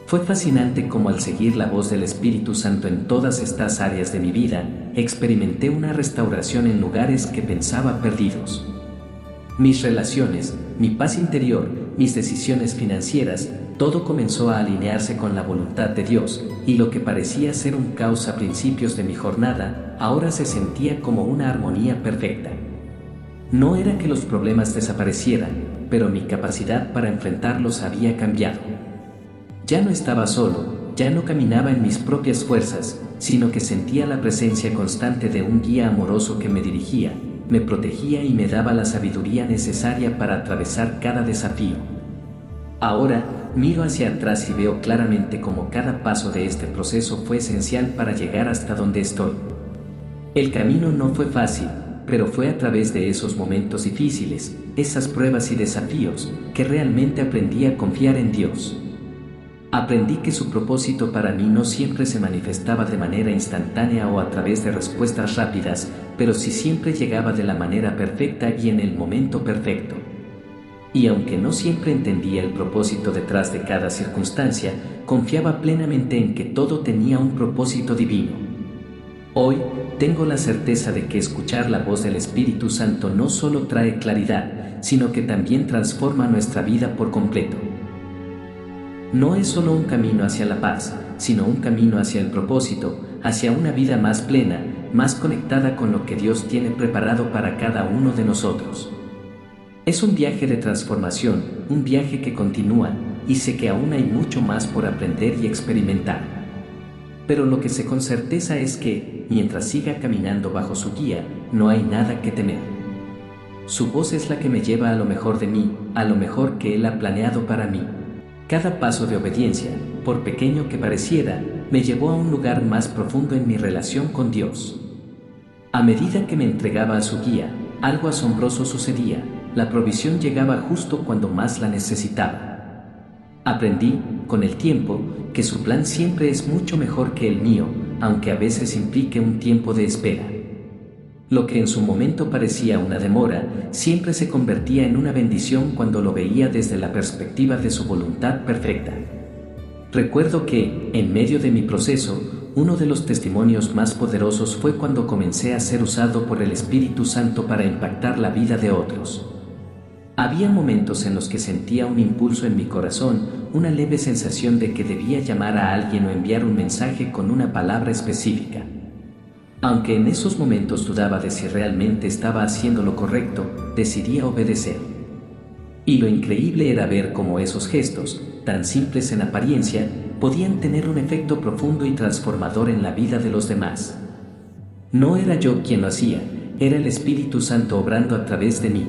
Fue fascinante cómo al seguir la voz del Espíritu Santo en todas estas áreas de mi vida, experimenté una restauración en lugares que pensaba perdidos. Mis relaciones, mi paz interior, mis decisiones financieras, todo comenzó a alinearse con la voluntad de Dios, y lo que parecía ser un caos a principios de mi jornada, ahora se sentía como una armonía perfecta. No era que los problemas desaparecieran, pero mi capacidad para enfrentarlos había cambiado. Ya no estaba solo, ya no caminaba en mis propias fuerzas, sino que sentía la presencia constante de un guía amoroso que me dirigía, me protegía y me daba la sabiduría necesaria para atravesar cada desafío. Ahora, miro hacia atrás y veo claramente cómo cada paso de este proceso fue esencial para llegar hasta donde estoy. El camino no fue fácil, pero fue a través de esos momentos difíciles, esas pruebas y desafíos, que realmente aprendí a confiar en Dios. Aprendí que su propósito para mí no siempre se manifestaba de manera instantánea o a través de respuestas rápidas, pero sí siempre llegaba de la manera perfecta y en el momento perfecto. Y aunque no siempre entendía el propósito detrás de cada circunstancia, confiaba plenamente en que todo tenía un propósito divino. Hoy, tengo la certeza de que escuchar la voz del Espíritu Santo no solo trae claridad, sino que también transforma nuestra vida por completo. No es solo un camino hacia la paz, sino un camino hacia el propósito, hacia una vida más plena, más conectada con lo que Dios tiene preparado para cada uno de nosotros. Es un viaje de transformación, un viaje que continúa, y sé que aún hay mucho más por aprender y experimentar. Pero lo que sé con certeza es que, mientras siga caminando bajo su guía, no hay nada que temer. Su voz es la que me lleva a lo mejor de mí, a lo mejor que Él ha planeado para mí. Cada paso de obediencia, por pequeño que pareciera, me llevó a un lugar más profundo en mi relación con Dios. A medida que me entregaba a su guía, algo asombroso sucedía, la provisión llegaba justo cuando más la necesitaba. Aprendí, con el tiempo, que su plan siempre es mucho mejor que el mío, aunque a veces implique un tiempo de espera. Lo que en su momento parecía una demora, siempre se convertía en una bendición cuando lo veía desde la perspectiva de su voluntad perfecta. Recuerdo que, en medio de mi proceso, uno de los testimonios más poderosos fue cuando comencé a ser usado por el Espíritu Santo para impactar la vida de otros. Había momentos en los que sentía un impulso en mi corazón, una leve sensación de que debía llamar a alguien o enviar un mensaje con una palabra específica. Aunque en esos momentos dudaba de si realmente estaba haciendo lo correcto, decidí obedecer. Y lo increíble era ver cómo esos gestos, tan simples en apariencia, podían tener un efecto profundo y transformador en la vida de los demás. No era yo quien lo hacía, era el Espíritu Santo obrando a través de mí.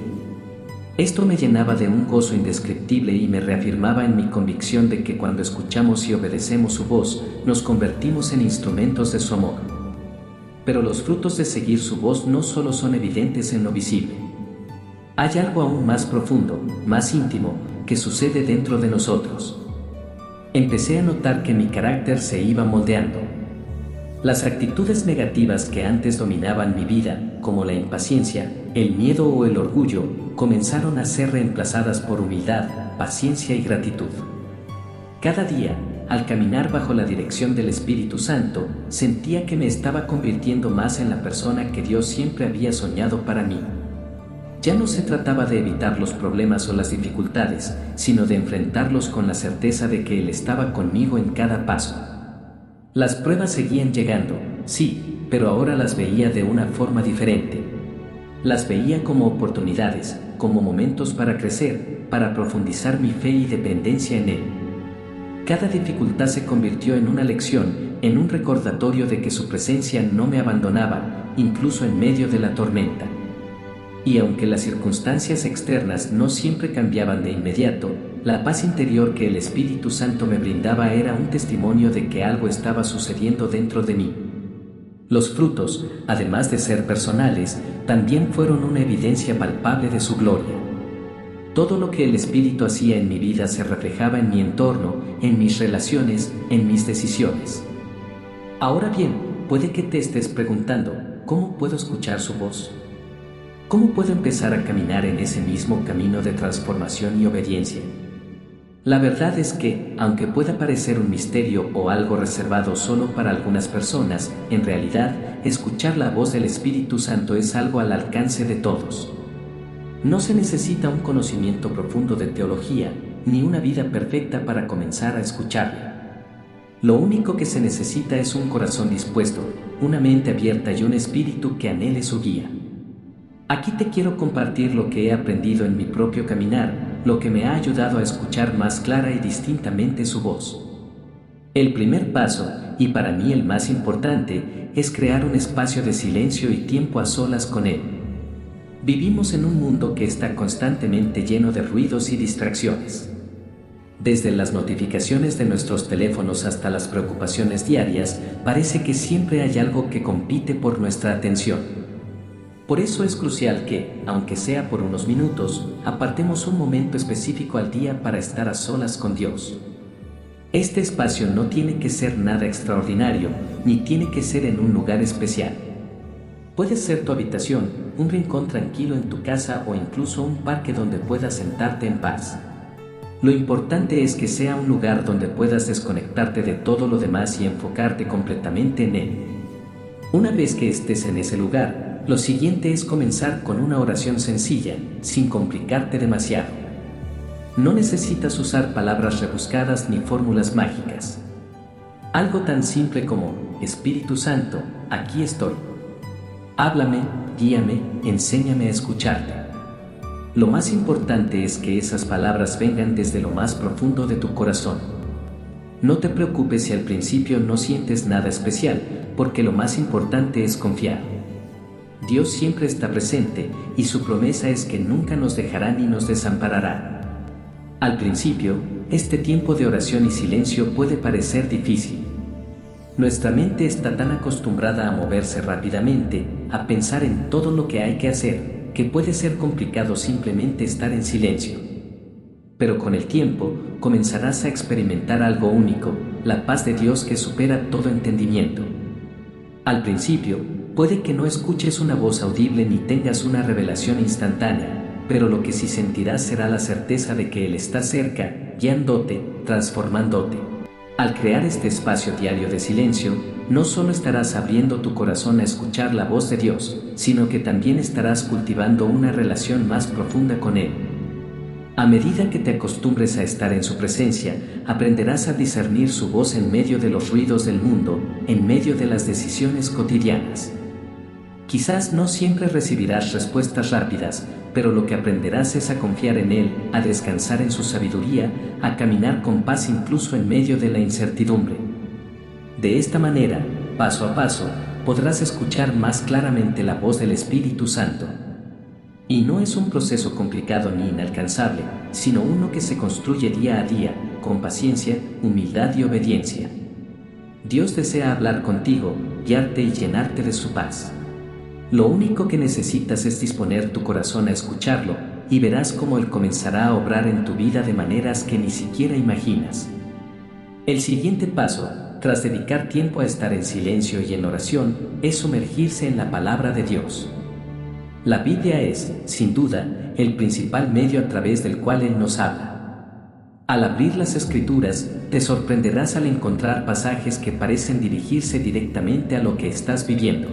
Esto me llenaba de un gozo indescriptible y me reafirmaba en mi convicción de que cuando escuchamos y obedecemos su voz, nos convertimos en instrumentos de su amor. Pero los frutos de seguir su voz no solo son evidentes en lo visible. Hay algo aún más profundo, más íntimo, que sucede dentro de nosotros. Empecé a notar que mi carácter se iba moldeando. Las actitudes negativas que antes dominaban mi vida, como la impaciencia, el miedo o el orgullo, comenzaron a ser reemplazadas por humildad, paciencia y gratitud. Cada día, al caminar bajo la dirección del Espíritu Santo, sentía que me estaba convirtiendo más en la persona que Dios siempre había soñado para mí. Ya no se trataba de evitar los problemas o las dificultades, sino de enfrentarlos con la certeza de que Él estaba conmigo en cada paso. Las pruebas seguían llegando, sí, pero ahora las veía de una forma diferente. Las veía como oportunidades, como momentos para crecer, para profundizar mi fe y dependencia en Él. Cada dificultad se convirtió en una lección, en un recordatorio de que su presencia no me abandonaba, incluso en medio de la tormenta. Y aunque las circunstancias externas no siempre cambiaban de inmediato, la paz interior que el Espíritu Santo me brindaba era un testimonio de que algo estaba sucediendo dentro de mí. Los frutos, además de ser personales, también fueron una evidencia palpable de su gloria. Todo lo que el Espíritu hacía en mi vida se reflejaba en mi entorno, en mis relaciones, en mis decisiones. Ahora bien, puede que te estés preguntando, ¿cómo puedo escuchar su voz? ¿Cómo puedo empezar a caminar en ese mismo camino de transformación y obediencia? La verdad es que, aunque pueda parecer un misterio o algo reservado solo para algunas personas, en realidad, escuchar la voz del Espíritu Santo es algo al alcance de todos. No se necesita un conocimiento profundo de teología, ni una vida perfecta para comenzar a escucharle. Lo único que se necesita es un corazón dispuesto, una mente abierta y un espíritu que anhele su guía. Aquí te quiero compartir lo que he aprendido en mi propio caminar, lo que me ha ayudado a escuchar más clara y distintamente su voz. El primer paso, y para mí el más importante, es crear un espacio de silencio y tiempo a solas con Él. Vivimos en un mundo que está constantemente lleno de ruidos y distracciones. Desde las notificaciones de nuestros teléfonos hasta las preocupaciones diarias, parece que siempre hay algo que compite por nuestra atención. Por eso es crucial que, aunque sea por unos minutos, apartemos un momento específico al día para estar a solas con Dios. Este espacio no tiene que ser nada extraordinario, ni tiene que ser en un lugar especial. Puede ser tu habitación, un rincón tranquilo en tu casa o incluso un parque donde puedas sentarte en paz. Lo importante es que sea un lugar donde puedas desconectarte de todo lo demás y enfocarte completamente en Él. Una vez que estés en ese lugar, lo siguiente es comenzar con una oración sencilla, sin complicarte demasiado. No necesitas usar palabras rebuscadas ni fórmulas mágicas. Algo tan simple como, Espíritu Santo, aquí estoy. Háblame, guíame, enséñame a escucharte. Lo más importante es que esas palabras vengan desde lo más profundo de tu corazón. No te preocupes si al principio no sientes nada especial, porque lo más importante es confiar. Dios siempre está presente, y su promesa es que nunca nos dejará ni nos desamparará. Al principio, este tiempo de oración y silencio puede parecer difícil. Nuestra mente está tan acostumbrada a moverse rápidamente, a pensar en todo lo que hay que hacer, que puede ser complicado simplemente estar en silencio. Pero con el tiempo, comenzarás a experimentar algo único, la paz de Dios que supera todo entendimiento. Al principio, puede que no escuches una voz audible ni tengas una revelación instantánea, pero lo que sí sentirás será la certeza de que Él está cerca, guiándote, transformándote. Al crear este espacio diario de silencio, no solo estarás abriendo tu corazón a escuchar la voz de Dios, sino que también estarás cultivando una relación más profunda con Él. A medida que te acostumbres a estar en su presencia, aprenderás a discernir su voz en medio de los ruidos del mundo, en medio de las decisiones cotidianas. Quizás no siempre recibirás respuestas rápidas, pero lo que aprenderás es a confiar en Él, a descansar en su sabiduría, a caminar con paz incluso en medio de la incertidumbre. De esta manera, paso a paso, podrás escuchar más claramente la voz del Espíritu Santo. Y no es un proceso complicado ni inalcanzable, sino uno que se construye día a día, con paciencia, humildad y obediencia. Dios desea hablar contigo, guiarte y llenarte de su paz. Lo único que necesitas es disponer tu corazón a escucharlo, y verás cómo Él comenzará a obrar en tu vida de maneras que ni siquiera imaginas. El siguiente paso, tras dedicar tiempo a estar en silencio y en oración, es sumergirse en la palabra de Dios. La Biblia es, sin duda, el principal medio a través del cual Él nos habla. Al abrir las Escrituras, te sorprenderás al encontrar pasajes que parecen dirigirse directamente a lo que estás viviendo.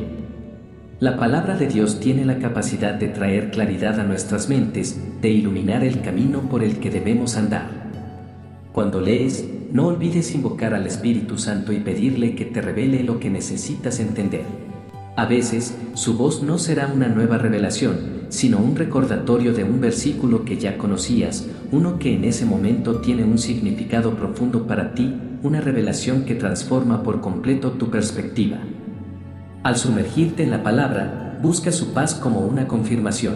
La palabra de Dios tiene la capacidad de traer claridad a nuestras mentes, de iluminar el camino por el que debemos andar. Cuando lees, no olvides invocar al Espíritu Santo y pedirle que te revele lo que necesitas entender. A veces, su voz no será una nueva revelación, sino un recordatorio de un versículo que ya conocías, uno que en ese momento tiene un significado profundo para ti, una revelación que transforma por completo tu perspectiva. Al sumergirte en la palabra, busca su paz como una confirmación.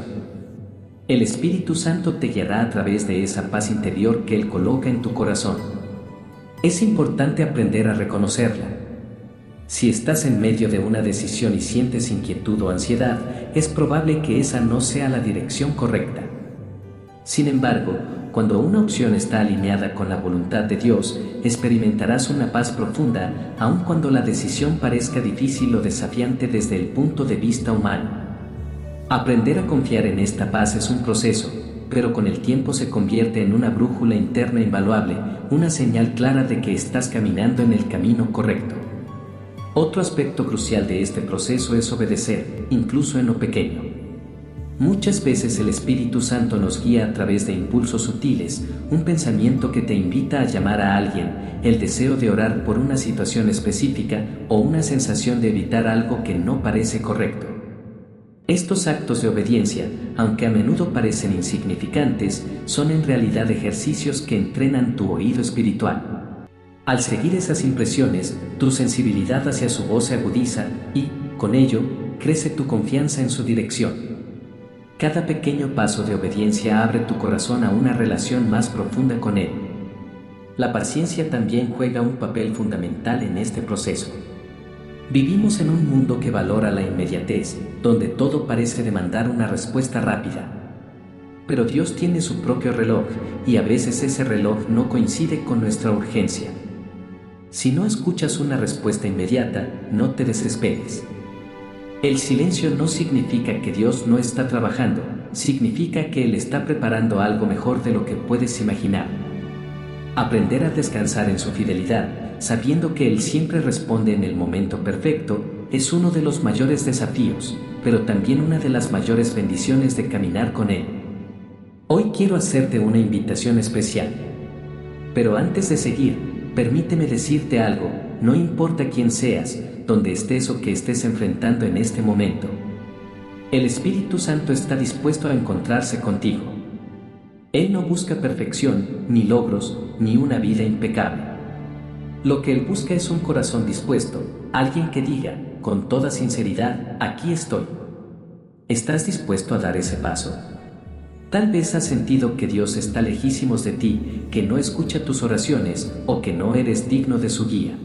El Espíritu Santo te guiará a través de esa paz interior que Él coloca en tu corazón. Es importante aprender a reconocerla. Si estás en medio de una decisión y sientes inquietud o ansiedad, es probable que esa no sea la dirección correcta. Sin embargo, cuando una opción está alineada con la voluntad de Dios, experimentarás una paz profunda, aun cuando la decisión parezca difícil o desafiante desde el punto de vista humano. Aprender a confiar en esta paz es un proceso, pero con el tiempo se convierte en una brújula interna invaluable, una señal clara de que estás caminando en el camino correcto. Otro aspecto crucial de este proceso es obedecer, incluso en lo pequeño. Muchas veces el Espíritu Santo nos guía a través de impulsos sutiles, un pensamiento que te invita a llamar a alguien, el deseo de orar por una situación específica o una sensación de evitar algo que no parece correcto. Estos actos de obediencia, aunque a menudo parecen insignificantes, son en realidad ejercicios que entrenan tu oído espiritual. Al seguir esas impresiones, tu sensibilidad hacia su voz se agudiza y, con ello, crece tu confianza en su dirección. Cada pequeño paso de obediencia abre tu corazón a una relación más profunda con Él. La paciencia también juega un papel fundamental en este proceso. Vivimos en un mundo que valora la inmediatez, donde todo parece demandar una respuesta rápida. Pero Dios tiene su propio reloj, y a veces ese reloj no coincide con nuestra urgencia. Si no escuchas una respuesta inmediata, no te desesperes. El silencio no significa que Dios no está trabajando, significa que Él está preparando algo mejor de lo que puedes imaginar. Aprender a descansar en su fidelidad, sabiendo que Él siempre responde en el momento perfecto, es uno de los mayores desafíos, pero también una de las mayores bendiciones de caminar con Él. Hoy quiero hacerte una invitación especial. Pero antes de seguir, permíteme decirte algo, no importa quién seas, donde estés o que estés enfrentando en este momento. El Espíritu Santo está dispuesto a encontrarse contigo. Él no busca perfección, ni logros, ni una vida impecable. Lo que Él busca es un corazón dispuesto, alguien que diga, con toda sinceridad, aquí estoy. ¿Estás dispuesto a dar ese paso? Tal vez has sentido que Dios está lejísimos de ti, que no escucha tus oraciones o que no eres digno de su guía.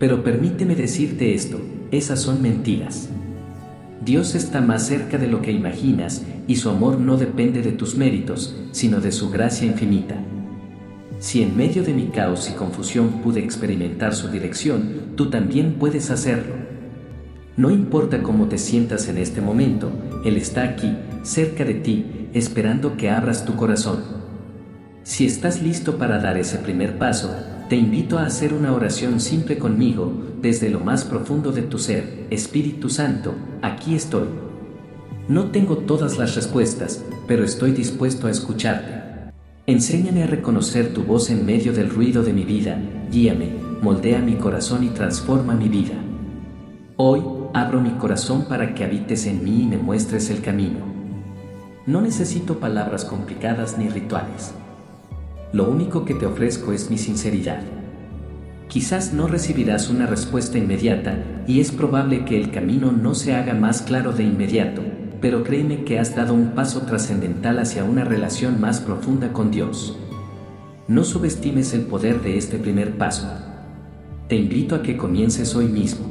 Pero permíteme decirte esto, esas son mentiras. Dios está más cerca de lo que imaginas y su amor no depende de tus méritos, sino de su gracia infinita. Si en medio de mi caos y confusión pude experimentar su dirección, tú también puedes hacerlo. No importa cómo te sientas en este momento, Él está aquí, cerca de ti, esperando que abras tu corazón. Si estás listo para dar ese primer paso, te invito a hacer una oración simple conmigo, desde lo más profundo de tu ser. Espíritu Santo, aquí estoy. No tengo todas las respuestas, pero estoy dispuesto a escucharte. Enséñame a reconocer tu voz en medio del ruido de mi vida, guíame, moldea mi corazón y transforma mi vida. Hoy, abro mi corazón para que habites en mí y me muestres el camino. No necesito palabras complicadas ni rituales. Lo único que te ofrezco es mi sinceridad. Quizás no recibirás una respuesta inmediata y es probable que el camino no se haga más claro de inmediato, pero créeme que has dado un paso trascendental hacia una relación más profunda con Dios. No subestimes el poder de este primer paso. Te invito a que comiences hoy mismo.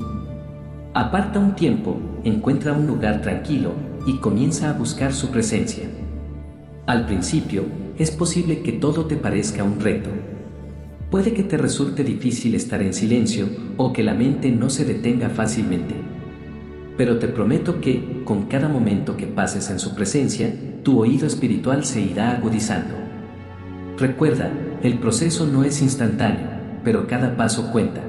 Aparta un tiempo, encuentra un lugar tranquilo y comienza a buscar su presencia. Al principio, es posible que todo te parezca un reto. Puede que te resulte difícil estar en silencio o que la mente no se detenga fácilmente. Pero te prometo que, con cada momento que pases en su presencia, tu oído espiritual se irá agudizando. Recuerda, el proceso no es instantáneo, pero cada paso cuenta.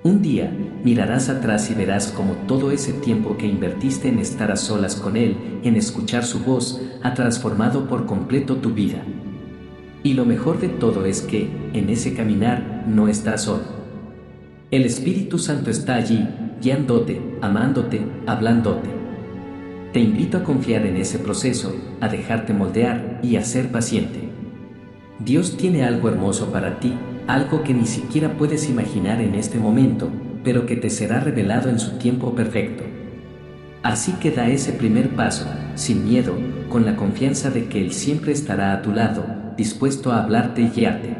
Un día, mirarás atrás y verás cómo todo ese tiempo que invertiste en estar a solas con Él, en escuchar su voz, ha transformado por completo tu vida. Y lo mejor de todo es que, en ese caminar, no estás solo. El Espíritu Santo está allí, guiándote, amándote, hablándote. Te invito a confiar en ese proceso, a dejarte moldear y a ser paciente. Dios tiene algo hermoso para ti, algo que ni siquiera puedes imaginar en este momento, pero que te será revelado en su tiempo perfecto. Así que da ese primer paso, sin miedo, con la confianza de que Él siempre estará a tu lado, dispuesto a hablarte y guiarte.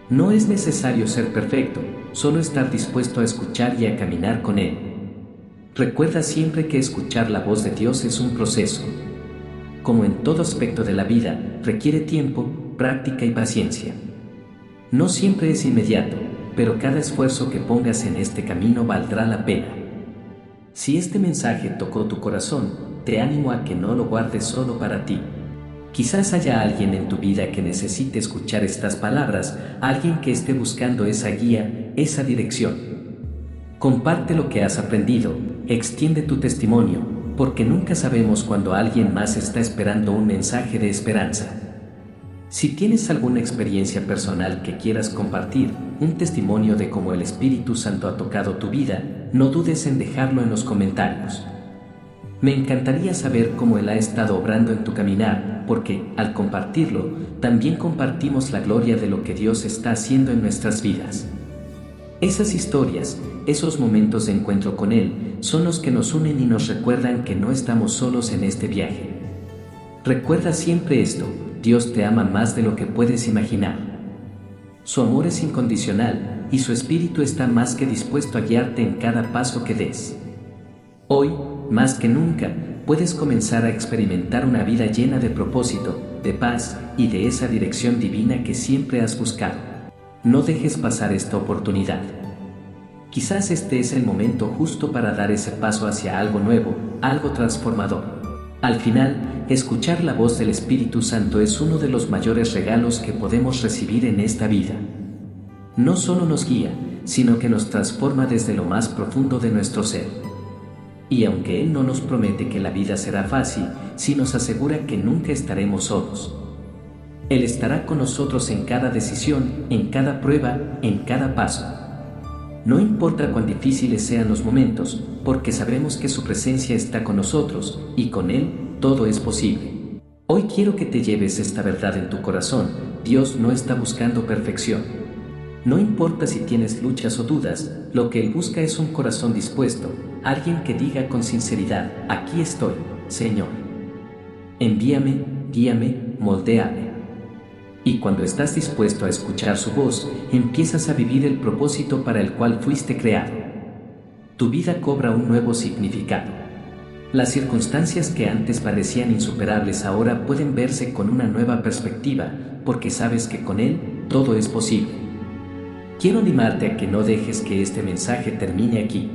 No es necesario ser perfecto, solo estar dispuesto a escuchar y a caminar con Él. Recuerda siempre que escuchar la voz de Dios es un proceso. Como en todo aspecto de la vida, requiere tiempo, práctica y paciencia. No siempre es inmediato, pero cada esfuerzo que pongas en este camino valdrá la pena. Si este mensaje tocó tu corazón, te animo a que no lo guardes solo para ti. Quizás haya alguien en tu vida que necesite escuchar estas palabras, alguien que esté buscando esa guía, esa dirección. Comparte lo que has aprendido, extiende tu testimonio, porque nunca sabemos cuándo alguien más está esperando un mensaje de esperanza. Si tienes alguna experiencia personal que quieras compartir, un testimonio de cómo el Espíritu Santo ha tocado tu vida, no dudes en dejarlo en los comentarios. Me encantaría saber cómo Él ha estado obrando en tu caminar, porque, al compartirlo, también compartimos la gloria de lo que Dios está haciendo en nuestras vidas. Esas historias, esos momentos de encuentro con Él, son los que nos unen y nos recuerdan que no estamos solos en este viaje. Recuerda siempre esto: Dios te ama más de lo que puedes imaginar. Su amor es incondicional, y su Espíritu está más que dispuesto a guiarte en cada paso que des. Hoy, más que nunca, puedes comenzar a experimentar una vida llena de propósito, de paz y de esa dirección divina que siempre has buscado. No dejes pasar esta oportunidad. Quizás este es el momento justo para dar ese paso hacia algo nuevo, algo transformador. Al final, escuchar la voz del Espíritu Santo es uno de los mayores regalos que podemos recibir en esta vida. No solo nos guía, sino que nos transforma desde lo más profundo de nuestro ser. Y aunque Él no nos promete que la vida será fácil, sí nos asegura que nunca estaremos solos. Él estará con nosotros en cada decisión, en cada prueba, en cada paso. No importa cuán difíciles sean los momentos, porque sabemos que su presencia está con nosotros, y con Él todo es posible. Hoy quiero que te lleves esta verdad en tu corazón: Dios no está buscando perfección. No importa si tienes luchas o dudas, lo que Él busca es un corazón dispuesto, alguien que diga con sinceridad: aquí estoy, Señor. Envíame, guíame, moldéame. Y cuando estás dispuesto a escuchar su voz, empiezas a vivir el propósito para el cual fuiste creado. Tu vida cobra un nuevo significado. Las circunstancias que antes parecían insuperables ahora pueden verse con una nueva perspectiva, porque sabes que con Él todo es posible. Quiero animarte a que no dejes que este mensaje termine aquí.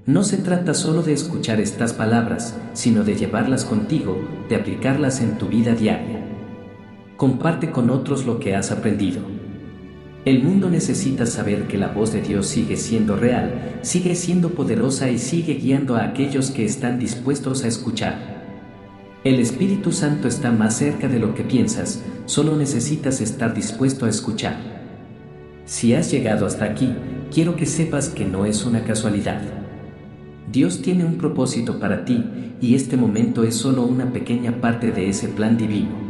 No se trata solo de escuchar estas palabras, sino de llevarlas contigo, de aplicarlas en tu vida diaria. Comparte con otros lo que has aprendido. El mundo necesita saber que la voz de Dios sigue siendo real, sigue siendo poderosa y sigue guiando a aquellos que están dispuestos a escuchar. El Espíritu Santo está más cerca de lo que piensas, solo necesitas estar dispuesto a escuchar. Si has llegado hasta aquí, quiero que sepas que no es una casualidad. Dios tiene un propósito para ti, y este momento es solo una pequeña parte de ese plan divino.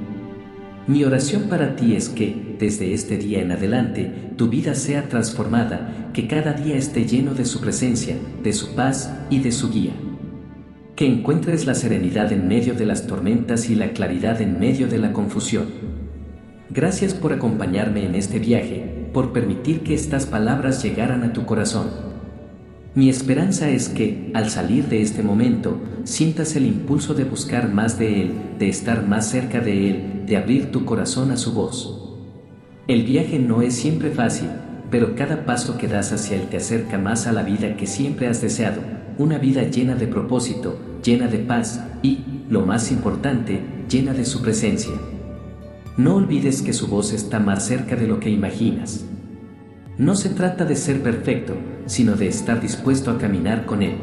Mi oración para ti es que, desde este día en adelante, tu vida sea transformada, que cada día esté lleno de su presencia, de su paz y de su guía. Que encuentres la serenidad en medio de las tormentas y la claridad en medio de la confusión. Gracias por acompañarme en este viaje, por permitir que estas palabras llegaran a tu corazón. Mi esperanza es que, al salir de este momento, sientas el impulso de buscar más de Él, de estar más cerca de Él, de abrir tu corazón a su voz. El viaje no es siempre fácil, pero cada paso que das hacia Él te acerca más a la vida que siempre has deseado, una vida llena de propósito, llena de paz y, lo más importante, llena de su presencia. No olvides que su voz está más cerca de lo que imaginas. No se trata de ser perfecto, sino de estar dispuesto a caminar con Él.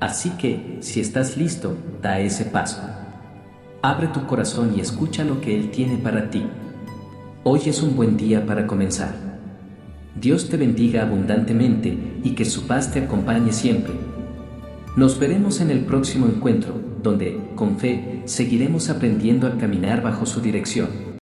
Así que, si estás listo, da ese paso. Abre tu corazón y escucha lo que Él tiene para ti. Hoy es un buen día para comenzar. Dios te bendiga abundantemente y que su paz te acompañe siempre. Nos veremos en el próximo encuentro, donde, con fe, seguiremos aprendiendo a caminar bajo su dirección.